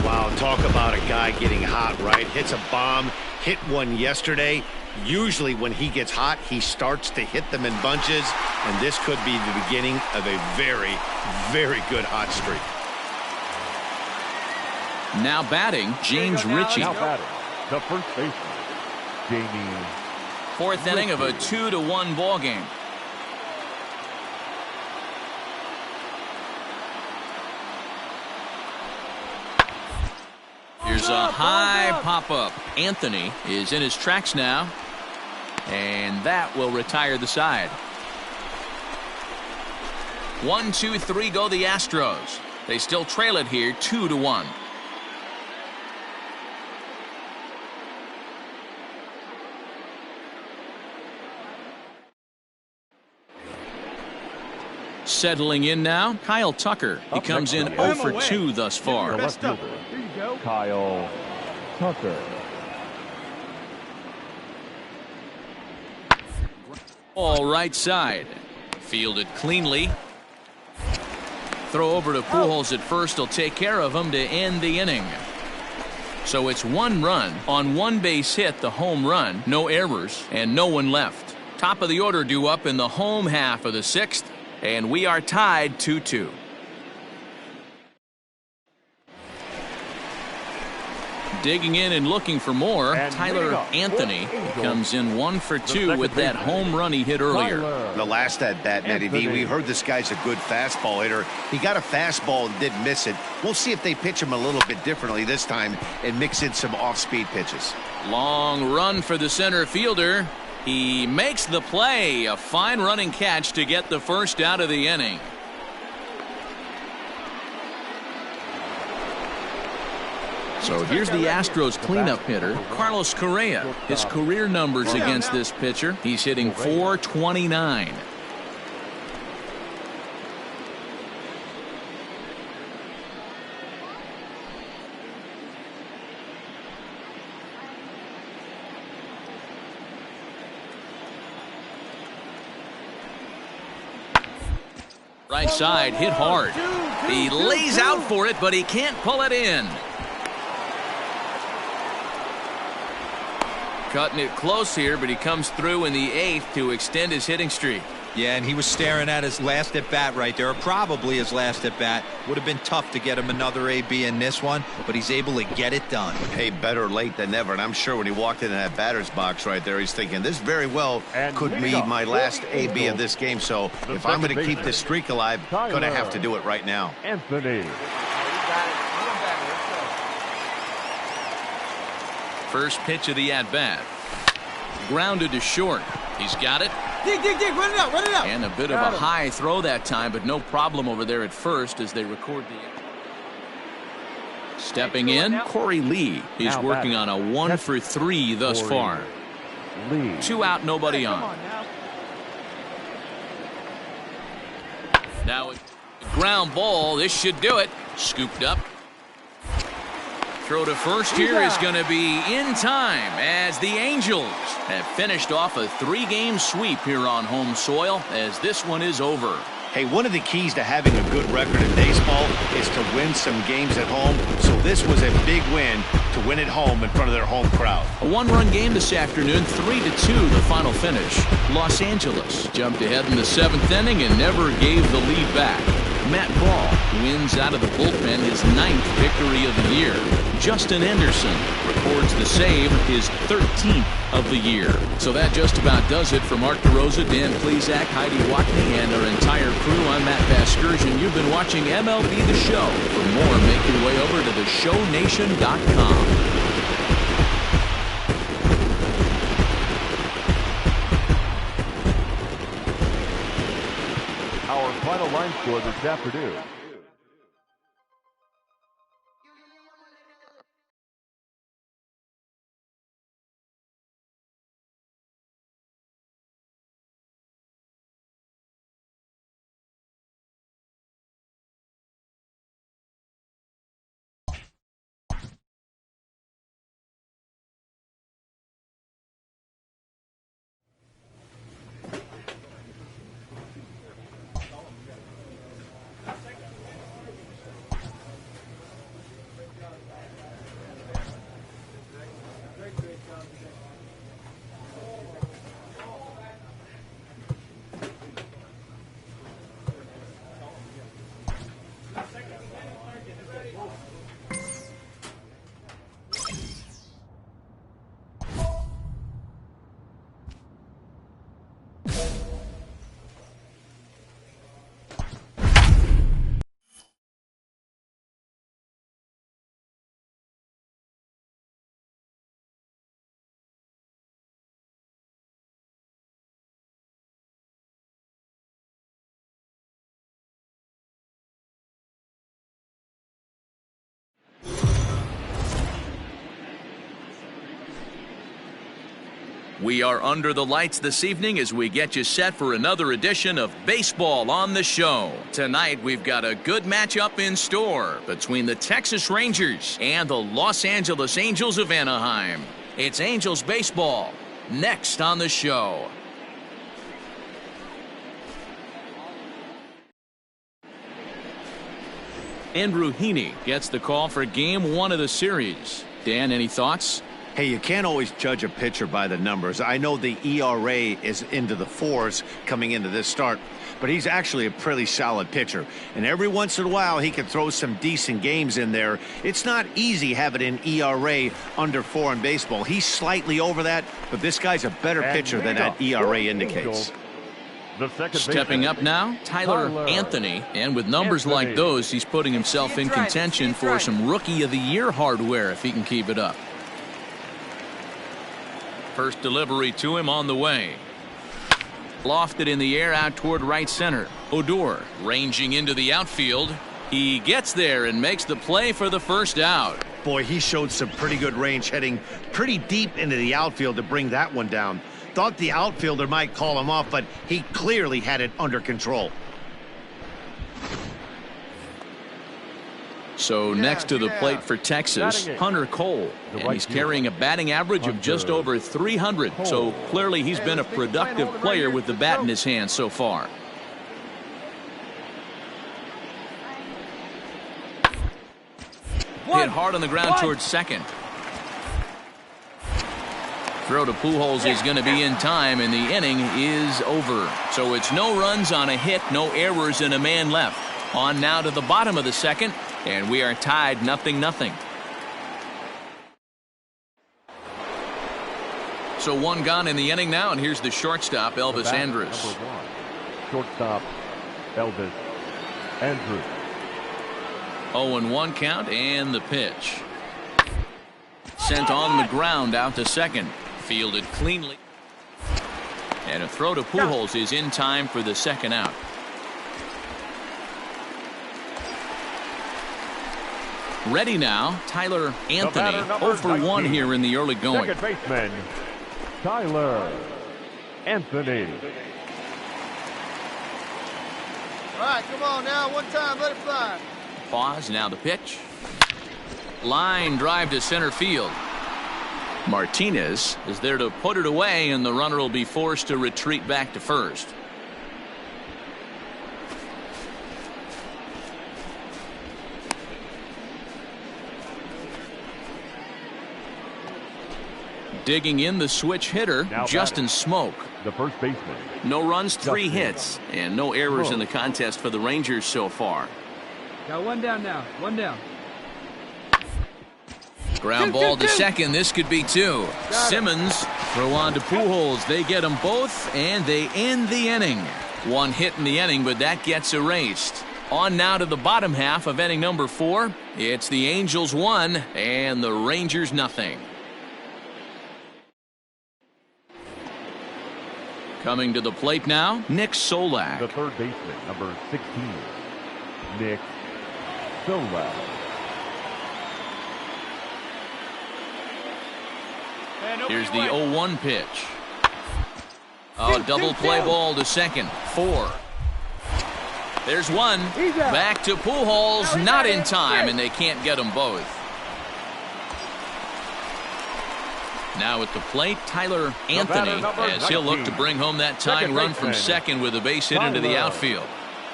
Wow, talk about a guy getting hot, right? Hits a bomb, hit one yesterday. Usually when he gets hot, he starts to hit them in bunches, and this could be the beginning of a very, very good hot streak. Now batting, James Ritchie. Now batting, the first baseman, Jamie. 4th inning of a 2-1 ball game. Here's a high pop-up. Anthony is in his tracks now. And that will retire the side. 1, 2, 3 go the Astros. They still trail it here 2-1. Settling in now, Kyle Tucker. He comes in 0 for 2 thus far. Kyle Tucker. All right side. Fielded cleanly. Throw over to Pujols at first. He'll take care of him to end the inning. So it's 1 run on 1 base hit, the home run, no errors, and no one left. Top of the order due up in the home half of the 6th, and we are tied 2-2. Digging in and looking for more, Tyler Anthony comes in 1 for 2 with that home run he hit earlier. The last at bat, Nettie V, we heard this guy's a good fastball hitter. He got a fastball and didn't miss it. We'll see if they pitch him a little bit differently this time and mix in some off-speed pitches. Long run for the center fielder. He makes the play. A fine running catch to get the first out of the inning. So here's the Astros cleanup hitter, Carlos Correa. His career numbers against this pitcher, he's hitting .429. Right side, hit hard. He lays out for it, but he can't pull it in. Cutting it close here, but he comes through in the 8th to extend his hitting streak. Yeah, and he was staring at his last at-bat right there, or probably his last at-bat. Would have been tough to get him another AB in this one, but he's able to get it done. Hey, better late than never, and I'm sure when he walked into that batter's box right there, he's thinking, this very well could be my last AB of this game, so if I'm going to keep this streak alive, going to have to do it right now. Anthony. First pitch of the at-bat. Grounded to short. He's got it. Dig, run it out. And a bit of a high throw that time, but no problem over there at first as they record the... Stepping in, Corey Lee. He's working on a 1 for 3 thus far. 2 out, nobody on. Now a ground ball. This should do it. Scooped up. Throw to first here is going to be in time as the Angels have finished off a 3-game sweep here on home soil as this one is over. Hey, one of the keys to having a good record in baseball is to win some games at home. So this was a big win to win at home in front of their home crowd. A 1-run game this afternoon, 3-2 the final finish. Los Angeles jumped ahead in the 7th inning and never gave the lead back. Matt Ball wins out of the bullpen his 9th victory of the year. Justin Anderson records the save, his 13th of the year. So that just about does it for Mark DeRosa, Dan Plesac, Heidi Watney, and our entire crew. I'm Matt Vasgersian. You've been watching MLB The Show. For more, make your way over to theshownation.com. Our final line score this afternoon. We are under the lights this evening as we get you set for another edition of Baseball on the Show. Tonight, we've got a good matchup in store between the Texas Rangers and the Los Angeles Angels of Anaheim. It's Angels baseball next on the show. Andrew Heaney gets the call for Game 1 of the series. Dan, any thoughts? Hey, you can't always judge a pitcher by the numbers. I know the ERA is into the 4s coming into this start, but he's actually a pretty solid pitcher. And every once in a while, he can throw some decent games in there. It's not easy having an ERA under 4 in baseball. He's slightly over that, but this guy's a better pitcher than that ERA indicates. Stepping up now, Tyler Anthony. And with numbers like those, he's putting himself in contention for some Rookie of the Year hardware if he can keep it up. First delivery to him on the way. Lofted in the air out toward right center. Odor ranging into the outfield. He gets there and makes the play for the first out. Boy, he showed some pretty good range, heading pretty deep into the outfield to bring that one down. Thought the outfielder might call him off, but he clearly had it under control. So next to the plate for Texas, Hunter Cole. And he's carrying a batting average of just over 300. So clearly he's been a productive player with the bat in his hand so far. Hit hard on the ground towards second. Throw to Pujols is going to be in time, and the inning is over. So it's no runs on a hit, no errors, and a man left. On now to the bottom of the second, and we are tied 0-0. So one gone in the inning now, and here's the shortstop, Elvis Andrus. Shortstop, Elvis Andrus. 0-1 count, and the pitch. Sent on the ground out to second. Fielded cleanly. And a throw to Pujols is in time for the second out. Ready now, Tyler Anthony. 0 for 1 here in the early going. Second baseman, Tyler Anthony. All right, come on now. One time, let it fly. Pause, now the pitch. Line drive to center field. Martinez is there to put it away, and the runner will be forced to retreat back to first. Digging in the switch hitter, Now Justin batting. Smoke. The first baseman. No runs, 3 hits, and no errors in the contest for the Rangers so far. Got one down now. One down. Ground ball to second. This could be 2. Simmons throw on to Pujols. They get them both, and they end the inning. 1 hit in the inning, but that gets erased. On now to the bottom half of inning number 4. It's the Angels 1 and the Rangers nothing. Coming to the plate now, Nick Solak. The third baseman, number 16, Nick Solak. Here's the 0-1 pitch. A double play ball to second. 4. There's 1. Back to Pujols. Not in time, and they can't get them both. Now at the plate, Tyler Anthony, as he'll look to bring home that tying run from second with a base hit into the outfield.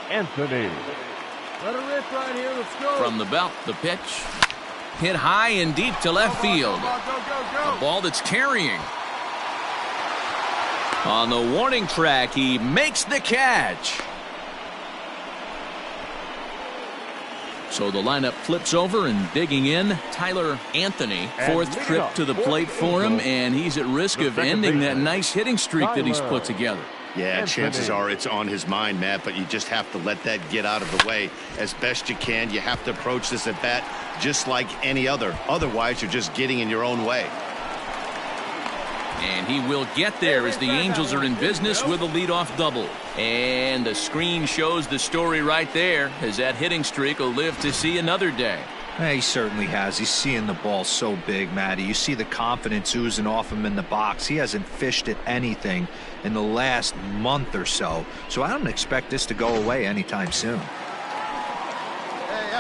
Anthony. Let it rip right here. Let's go. From the belt, the pitch. Hit high and deep to left field. A ball that's carrying. On the warning track, he makes the catch. So the lineup flips over, and digging in, Tyler Anthony. 4th trip to the plate for him, and he's at risk of ending that nice hitting streak that he's put together. Yeah, chances are it's on his mind, Matt, but you just have to let that get out of the way as best you can. You have to approach this at bat just like any other. Otherwise, you're just getting in your own way. And he will get there as the Angels are in business with a leadoff double. And the screen shows the story right there, as that hitting streak will live to see another day. He certainly has. He's seeing the ball so big, Matty. You see the confidence oozing off him in the box. He hasn't fished at anything in the last month or so. So I don't expect this to go away anytime soon.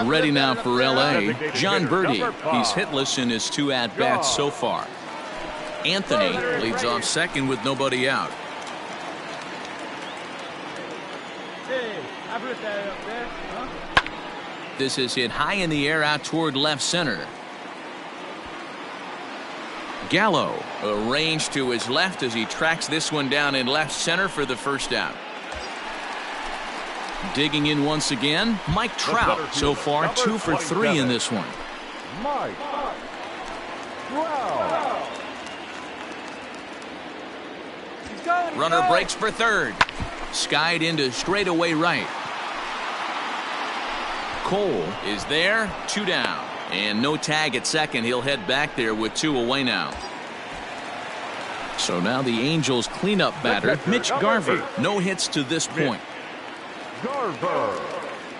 Ready now for L.A., John Birdie. He's hitless in his 2 at-bats so far. Anthony leads off second with nobody out. This is hit high in the air out toward left center. Gallo arranged to his left as he tracks this one down in left center for the first out. Digging in once again, Mike Trout. So far 2 for 3 in this one. Mike Trout. Runner breaks for third. Skied into straightaway right. Cole is there, 2 down. And no tag at second. He'll head back there with 2 away now. So now the Angels cleanup batter, Mitch Garver. No hits to this point. Garver.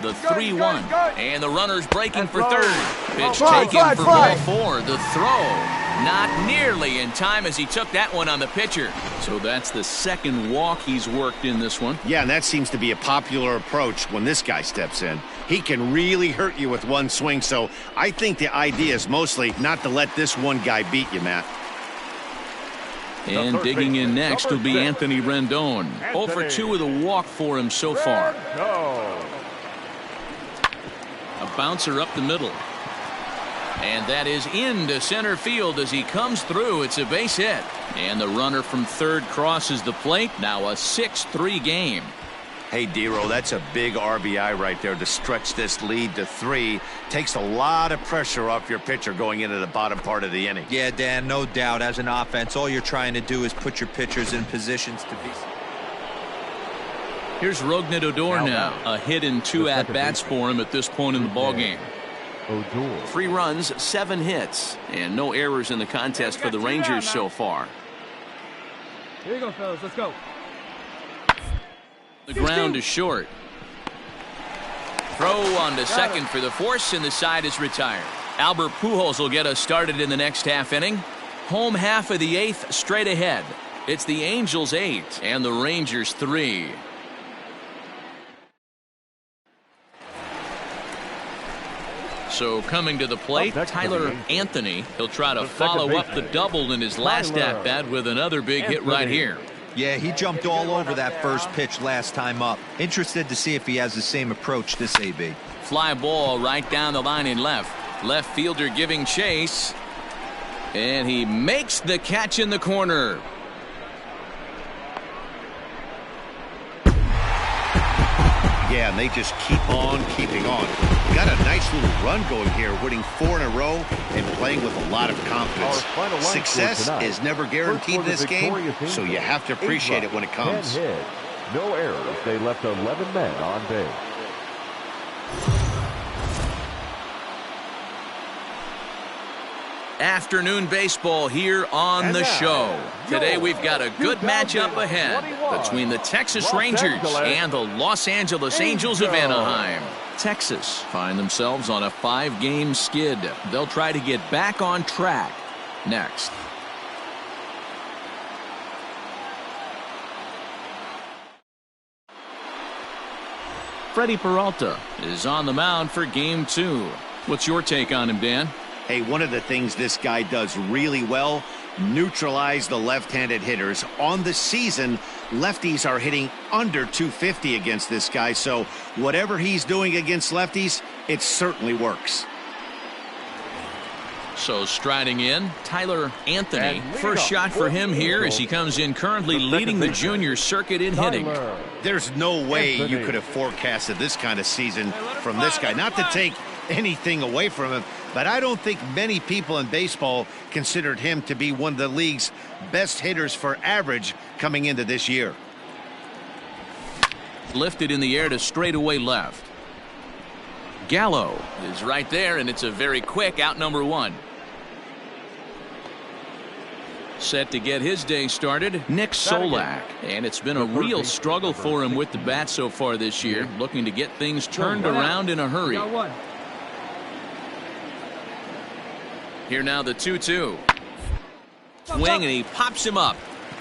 The 3-1. And the runner's breaking for third. Pitch taken for ball 4. The throw. Not nearly in time as he took that one on the pitcher. So that's the second walk he's worked in this one. Yeah, and that seems to be a popular approach when this guy steps in. He can really hurt you with one swing, so I think the idea is mostly not to let this one guy beat you, Matt. And digging in next will be Anthony Rendon. 0 for 2 with a walk for him so far. A bouncer up the middle. And that is into center field as he comes through. It's a base hit. And the runner from third crosses the plate. Now a 6-3 game. Hey, Dero, that's a big RBI right there to stretch this lead to 3. Takes a lot of pressure off your pitcher going into the bottom part of the inning. Yeah, Dan, no doubt. As an offense, all you're trying to do is put your pitchers in positions to be. Here's Rougned Odor now. A hit and 2 at-bats for him at this point in the ballgame. 3 runs, 7 hits, and no errors in the contest for the Rangers so far. Here you go, fellas. Let's go. The ground is short. Throw on to second for the force, and the side is retired. Albert Pujols will get us started in the next half inning. Home half of the 8th straight ahead. It's the Angels 8 and the Rangers 3. So coming to the plate, Tyler Anthony. He'll try to follow up the double in his last at-bat with another big hit right here. Yeah, he jumped all over that first pitch last time up. Interested to see if he has the same approach this AB. Fly ball right down the line in left. Left fielder giving chase. And he makes the catch in the corner. Yeah, and they just keep on keeping on. Got a nice little run going here, winning 4 in a row and playing with a lot of confidence. Success is never guaranteed in this game, so you have to appreciate it when it comes. No errors. They left 11 men on base. Afternoon baseball here on the show. Today we've got a good matchup ahead between the Texas Rangers and the Los Angeles Angels of Anaheim. Texas find themselves on a 5-game skid. They'll try to get back on track next. Freddie Peralta is on the mound for game 2. What's your take on him, Dan? Hey, one of the things this guy does really well, neutralize the left-handed hitters. On the season, lefties are hitting under 250 against this guy, so whatever he's doing against lefties, it certainly works. So striding in, Tyler Anthony. First shot for him here as he comes in currently leading the junior circuit in hitting. There's no way you could have forecasted this kind of season from this guy. Not to take anything away from him, but I don't think many people in baseball considered him to be one of the league's best hitters for average coming into this year. Lifted in the air to straightaway left. Gallo is right there, and it's a very quick out number 1. Set to get his day started, Nick Solak. And it's been a real struggle for him with the bat so far this year, looking to get things turned around in a hurry. Here now the 2-2. Swing, and he pops him up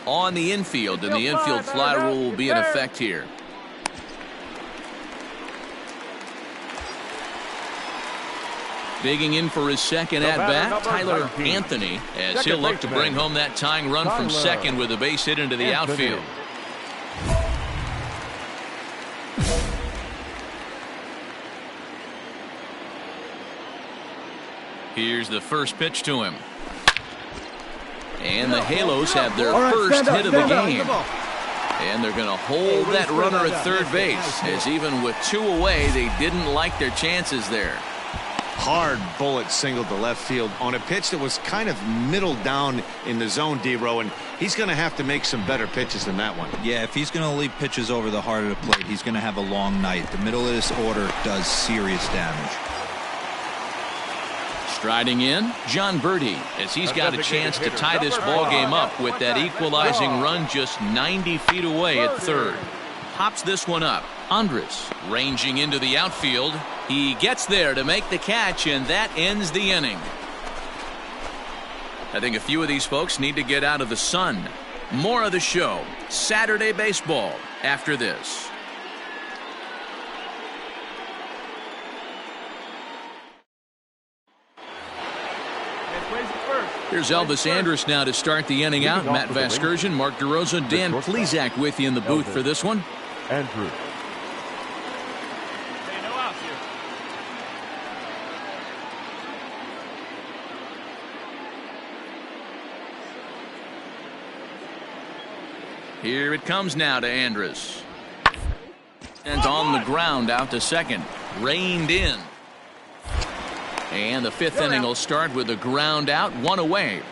on the infield, and the infield fly rule will be in effect here. Digging in for his second at-bat, Tyler Anthony, as he'll look to bring home that tying run from second with a base hit into the outfield. Here's the first pitch to him. And the Halos have their first hit of the game. And they're going to hold that runner at third base, as even with 2 away, they didn't like their chances there. Hard bullet single to left field on a pitch that was kind of middle down in the zone, D-Row, and he's going to have to make some better pitches than that one. Yeah, if he's going to leave pitches over the heart of the plate, he's going to have a long night. The middle of this order does serious damage. Striding in, John Birdie, as he's got a chance to tie this ball game up with that equalizing run just 90 feet away at third. Pops this one up. Andres ranging into the outfield. He gets there to make the catch, and that ends the inning. I think a few of these folks need to get out of the sun. More of the show, Saturday Baseball, after this. Here's Elvis Andrus now to start the inning out. Matt Vasgersian, Mark DeRosa, Dan Plesac with you in the booth for this one. Andrew. Here it comes now to Andrus. And on the ground out to second. Reined in. And the 5th inning will start with a ground out, 1 away.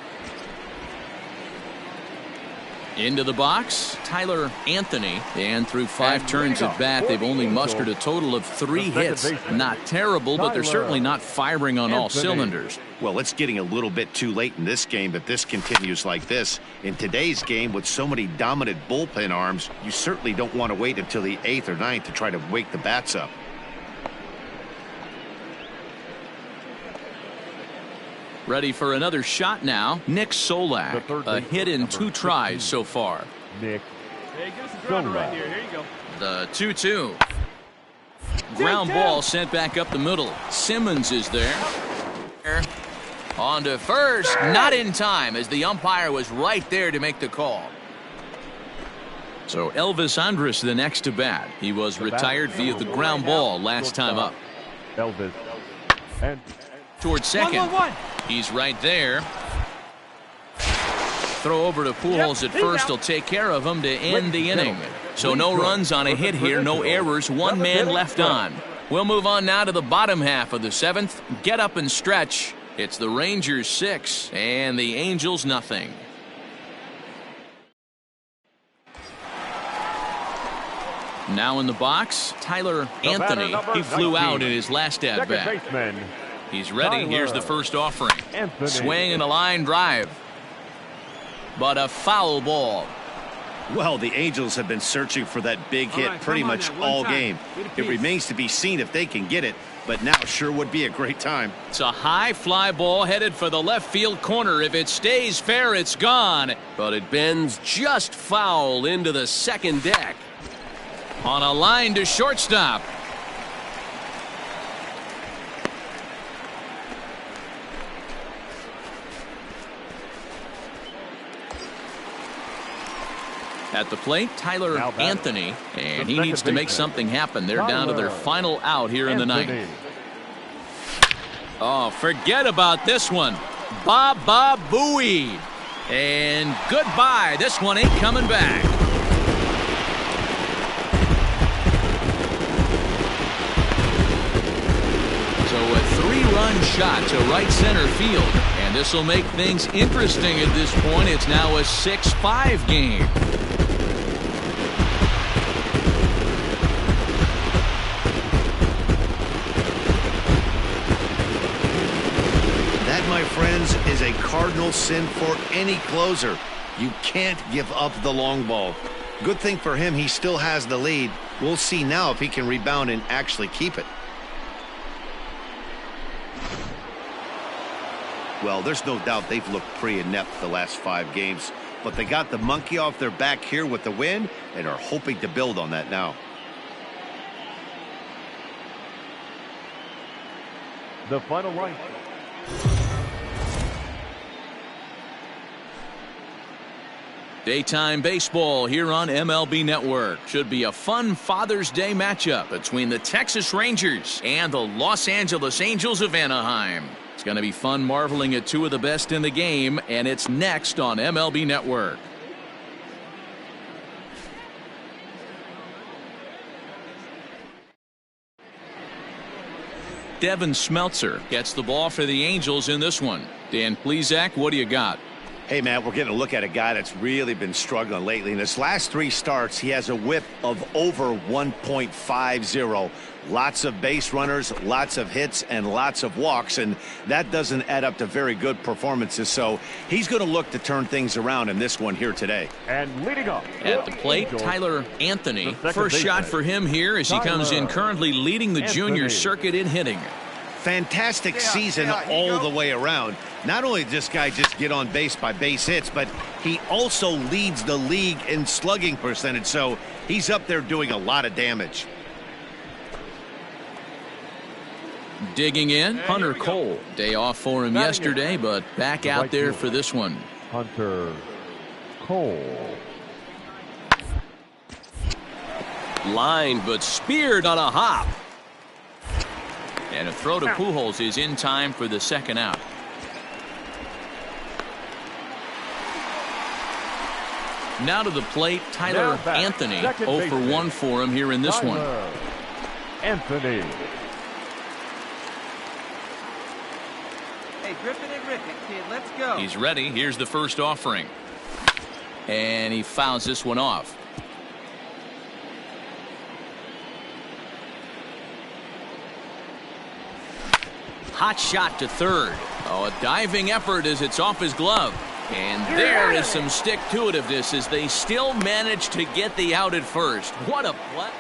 Into the box, Tyler Anthony. And through 5 turns at bat, they've only mustered a total of 3 hits. Not terrible, but they're certainly not firing on all cylinders. Well, it's getting a little bit too late in this game if this continues like this. In today's game, with so many dominant bullpen arms, you certainly don't want to wait until the 8th or 9th to try to wake the bats up. Ready for another shot now. Nick Solak, a hit in 2 tries so far. Nick. Hey, give us a ground right here. Here you go. The 2-2. Ground ball sent back up the middle. Simmons is there. On to first. Not in time, as the umpire was right there to make the call. So Elvis Andrus the next to bat. He was retired via the ground ball last time up. Elvis. And towards second. He's right there. Throw over to Pujols at first. He'll take care of him to end the inning. So no runs on a hit here, no errors, 1 man left on. We'll move on now to the bottom half of the 7th. Get up and stretch. It's the Rangers 6 and the Angels nothing. Now in the box, Tyler Anthony. He flew out in his last at-bat. He's ready. Here's the first offering. Swing and a line drive. But a foul ball. Well, the Angels have been searching for that big hit pretty much all game. It remains to be seen if they can get it, but now sure would be a great time. It's a high fly ball headed for the left field corner. If it stays fair, it's gone. But it bends just foul into the second deck. On a line to shortstop. At the plate, Tyler Anthony, and he needs to make something happen. They're down to their final out here in the 9th. Oh, forget about this one. Baba Booey. And goodbye. This one ain't coming back. So a 3-run shot to right center field. And this will make things interesting at this point. It's now a 6-5 game. My friends, is a cardinal sin for any closer. You can't give up the long ball. Good thing for him, he still has the lead. We'll see now if he can rebound and actually keep it. Well, there's no doubt they've looked pretty inept the last 5 games, but they got the monkey off their back here with the win and are hoping to build on that now. The final line. Daytime baseball here on MLB Network. Should be a fun Father's Day matchup between the Texas Rangers and the Los Angeles Angels of Anaheim. It's going to be fun marveling at 2 of the best in the game, and it's next on MLB Network. Devin Smeltzer gets the ball for the Angels in this one. Dan Plesac, what do you got? Hey, man, we're getting a look at a guy that's really been struggling lately. In his last 3 starts, he has a whip of over 1.50. Lots of base runners, lots of hits, and lots of walks, and that doesn't add up to very good performances. So he's going to look to turn things around in this one here today. And leading up at the plate, Tyler Anthony. First shot for him here as he comes in currently leading the junior circuit in hitting. Fantastic season all the way around. Not only does this guy just get on base by base hits, but he also leads the league in slugging percentage, so he's up there doing a lot of damage. Digging in, Hunter Cole. Day off for him yesterday, but back out there for this one. Hunter Cole. Line, but speared on a hop. And a throw to Pujols is in time for the second out. Now to the plate, Tyler Anthony. 0 for 1 for him here in this one. Anthony. Hey, Griffin and Rickett, kid, let's go. He's ready. Here's the first offering. And he fouls this one off. Hot shot to third. Oh, a diving effort as it's off his glove. And there is some stick-to-itiveness as they still manage to get the out at first. What a play.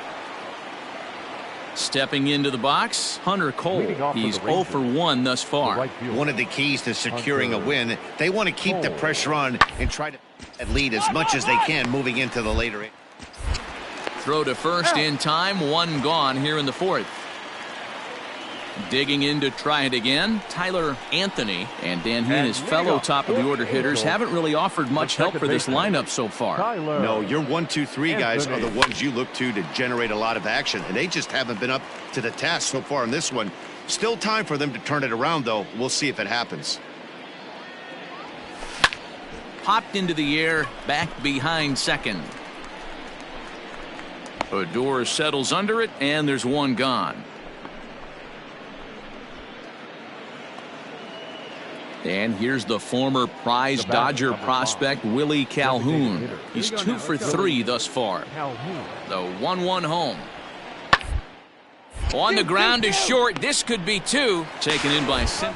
Stepping into the box, Hunter Cole. He's 0 for 1 thus far. One of the keys to securing a win, they want to keep the pressure on and try to lead as much as they can moving into the later. Throw to first in time, 1 gone here in the 4th. Digging in to try it again, Tyler Anthony. And Dan Heen, his fellow top-of-the-order hitters, haven't really offered much help for this lineup so far. No, your 1, 2, 3 guys are the ones you look to generate a lot of action, and they just haven't been up to the task so far in this one. Still time for them to turn it around, though. We'll see if it happens. Popped into the air, back behind second. Odor settles under it, and there's 1 gone. And here's the former prize Dodger prospect Willie Calhoun. He's 2 for 3 thus far. The 1-1 home. On the ground is short. This could be 2. Taken in by Sim.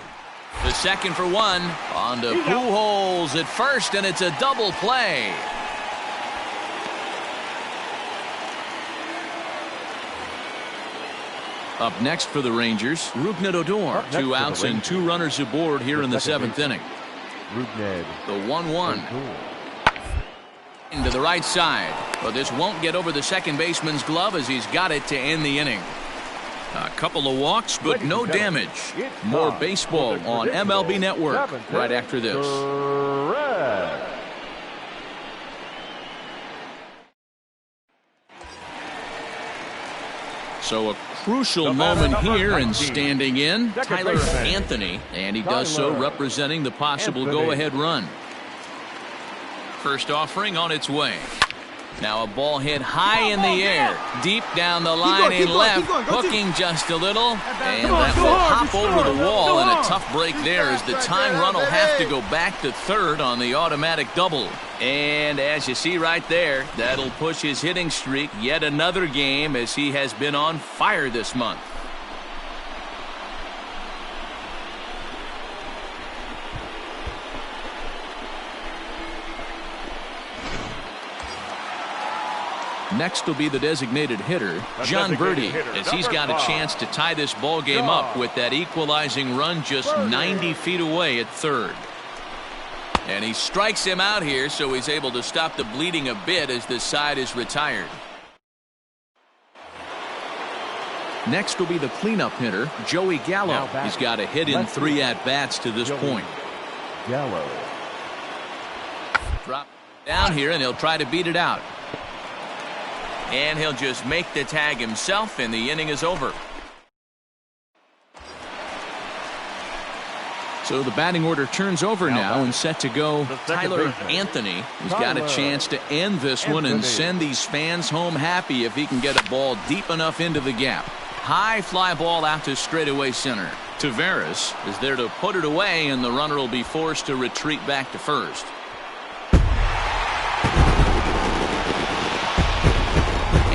The second for 1. On to Pujols at first, and it's a double play. Up next for the Rangers, Rougned Odor. 2 outs and 2 runners aboard here in the 7th inning. The 1-1. Into the right side. But this won't get over the second baseman's glove as he's got it to end the inning. A couple of walks, but no damage. More baseball on MLB Network right after this. So a crucial moment here, and standing in, Tyler Anthony, and he does so representing the possible go-ahead run. First offering on its way. Now a ball hit high in the air, deep down the line in left, hooking just a little, and that will hop over the wall, and a tough break there as the tying run will have to go back to third on the automatic double. And as you see right there, that'll push his hitting streak yet another game as he has been on fire this month. Next will be the designated hitter, John Birdie, as he's got a chance to tie this ball game up with that equalizing run just 90 feet away at third. And he strikes him out here, so he's able to stop the bleeding a bit as this side is retired. Next will be the cleanup hitter, Joey Gallo. He's got a hit in 3 at-bats to this point. Gallo. Drop down here, and he'll try to beat it out. And he'll just make the tag himself, and the inning is over. So the batting order turns over now and set to go Tyler Anthony. He's got a chance to end this one and send these fans home happy if he can get a ball deep enough into the gap. High fly ball out to straightaway center. Taveras is there to put it away, and the runner will be forced to retreat back to first.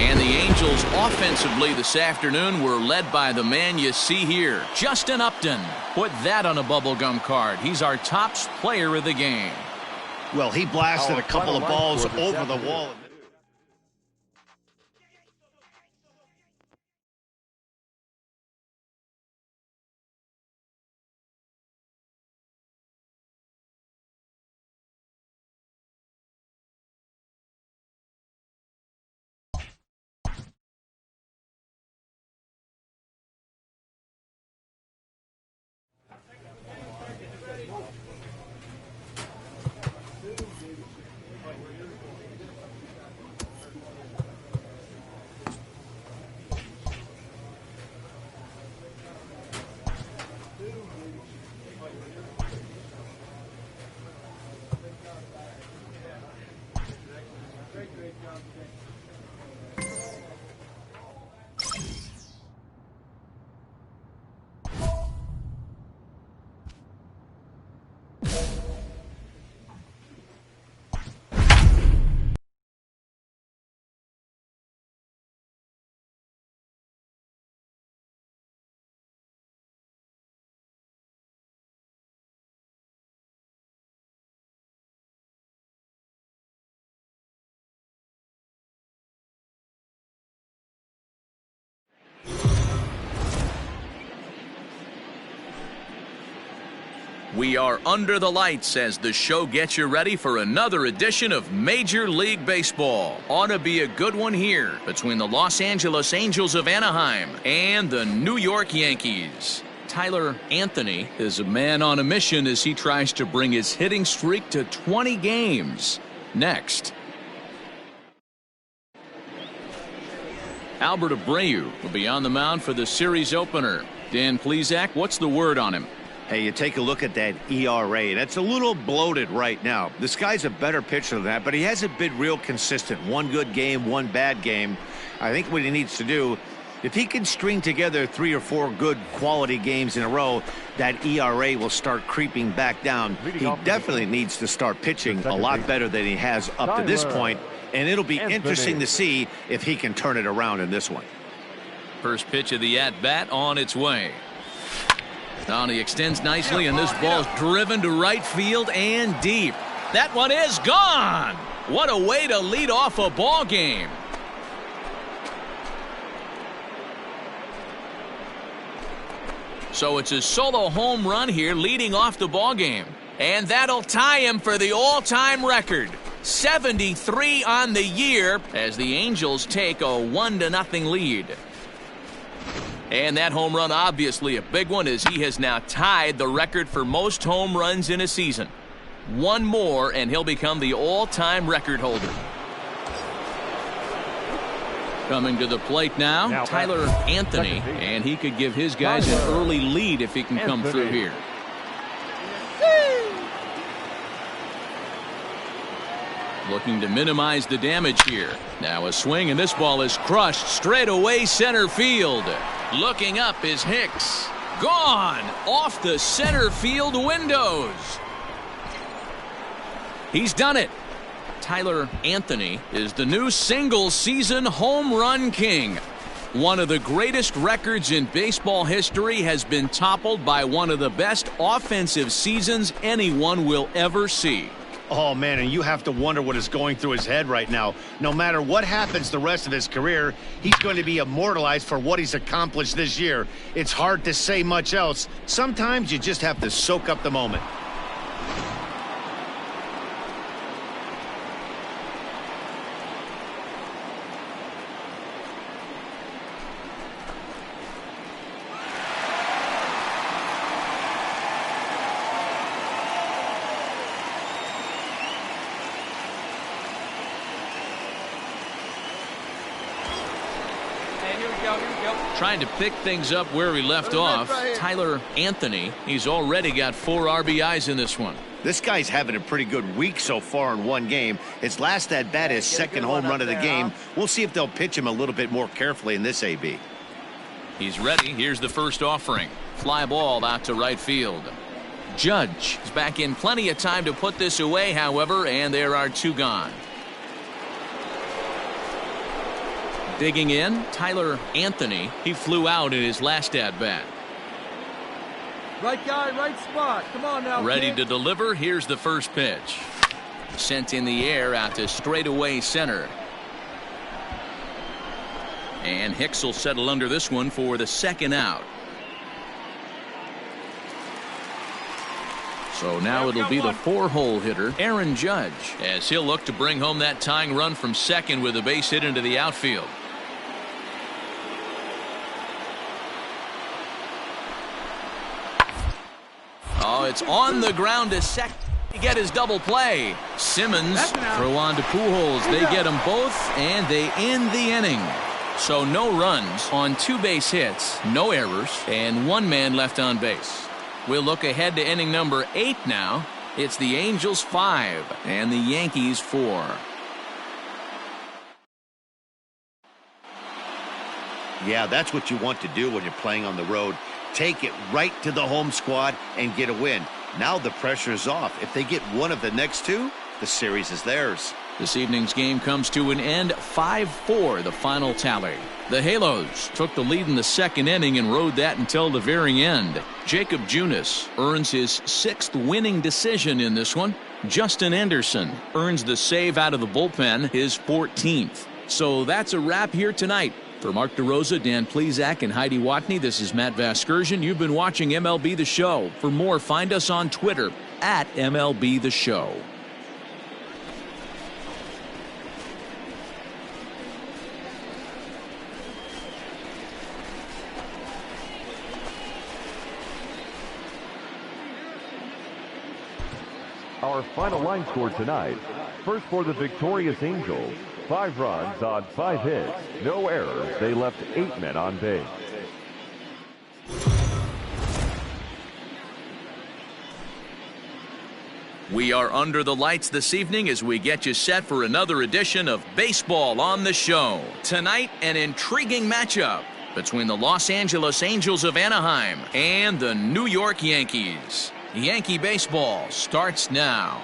And the Angels offensively this afternoon were led by the man you see here, Justin Upton. Put that on a bubblegum card. He's our top player of the game. Well, he blasted a couple of balls over the wall. We are under the lights as the show gets you ready for another edition of Major League Baseball. Ought to be a good one here between the Los Angeles Angels of Anaheim and the New York Yankees. Tyler Anthony is a man on a mission as he tries to bring his hitting streak to 20 games. Next. Albert Abreu will be on the mound for the series opener. Dan Plesac, what's the word on him? Hey, you take a look at that ERA. That's a little bloated right now. This guy's a better pitcher than that, but he hasn't been real consistent. One good game, one bad game. I think what he needs to do, if he can string together 3 or 4 good quality games in a row, that ERA will start creeping back down. He definitely needs to start pitching a lot better than he has up to this point, and it'll be interesting to see if he can turn it around in this one. First pitch of the at-bat on its way. Now he extends nicely, and this ball's driven to right field and deep. That one is gone. What a way to lead off a ball game. So it's a solo home run here leading off the ball game. And that'll tie him for the all-time record. 73 on the year as the Angels take a 1-0 lead. And that home run obviously a big one as he has now tied the record for most home runs in a season. One more and he'll become the all-time record holder. Coming to the plate now Tyler Anthony, and he could give his guys an early lead if he can come through here. Looking to minimize the damage here. Now a swing, and this ball is crushed straight away center field. Looking up is Hicks. Gone off the center field windows. He's done it. Tyler Anthony is the new single-season home run king. One of the greatest records in baseball history has been toppled by one of the best offensive seasons anyone will ever see. Oh, man, and you have to wonder what is going through his head right now. No matter what happens the rest of his career, he's going to be immortalized for what he's accomplished this year. It's hard to say much else. Sometimes you just have to soak up the moment. Trying to pick things up where we left off, Tyler Anthony. He's already got 4 RBIs in this one. This guy's having a pretty good week so far in one game. His last at-bat, his second home run of the game. We'll see if they'll pitch him a little bit more carefully in this AB. He's ready. Here's the first offering. Fly ball out to right field. Judge is back in plenty of time to put this away, however, and there are 2 gone. Digging in, Tyler Anthony. He flew out in his last at-bat. Right guy, right spot. Come on now, ready kid. to deliver. Here's the first pitch. Sent in the air out to straightaway center. And Hicks will settle under this one for the second out. So now it'll be the 4-hole hitter, Aaron Judge, as he'll look to bring home that tying run from second with a base hit into the outfield. Oh, it's on the ground to second to get his double play. Simmons throw on to Pujols. They get them both, and they end the inning. So no runs on 2 base hits, no errors, and 1 man left on base. We'll look ahead to inning number 8 now. It's the Angels 5 and the Yankees 4. Yeah, that's what you want to do when you're playing on the road. Take it right to the home squad and get a win. Now the pressure is off. If they get one of the next 2, the series is theirs. This evening's game comes to an end, 5-4, the final tally. The Halos took the lead in the second inning and rode that until the very end. Jacob Junis earns his 6th winning decision in this one. Justin Anderson earns the save out of the bullpen, his 14th. So that's a wrap here tonight. For Mark DeRosa, Dan Plezak, and Heidi Watney, this is Matt Vasgersian. You've been watching MLB The Show. For more, find us on Twitter at MLB The Show. Our final line score tonight. First for the victorious Angels. 5 runs on 5 hits. No errors. They left 8 men on base. We are under the lights this evening as we get you set for another edition of Baseball on the Show. Tonight, an intriguing matchup between the Los Angeles Angels of Anaheim and the New York Yankees. Yankee baseball starts now.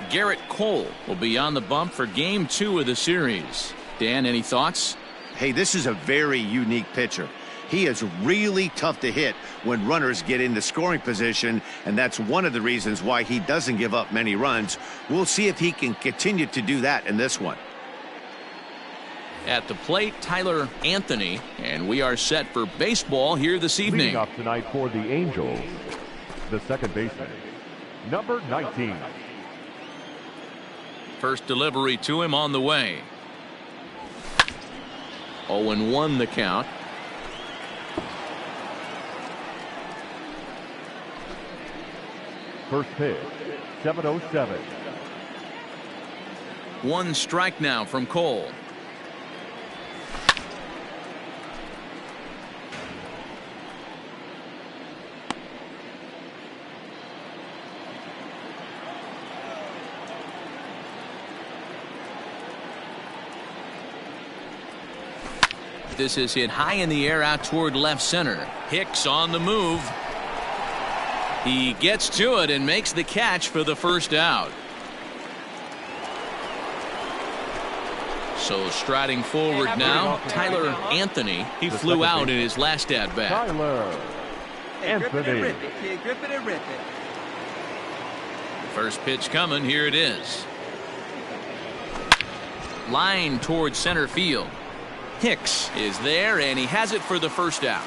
Garrett Cole will be on the bump for Game 2 of the series. Dan, any thoughts? Hey, this is a very unique pitcher. He is really tough to hit when runners get into scoring position, and that's one of the reasons why he doesn't give up many runs. We'll see if he can continue to do that in this one. At the plate, Tyler Anthony, and we are set for baseball here this evening. Leading off tonight for the Angels, the second baseman, number 19. First delivery to him on the way. 0-1 the count. First pitch, 7:07. 1 strike now from Cole. This is hit high in the air out toward left center. Hicks on the move. He gets to it and makes the catch for the first out. So striding forward now, Tyler Anthony. He flew out in his last at-bat. Tyler Anthony. Grip it and rip it. First pitch coming. Here it is. Line towards center field. Hicks is there, and he has it for the first out.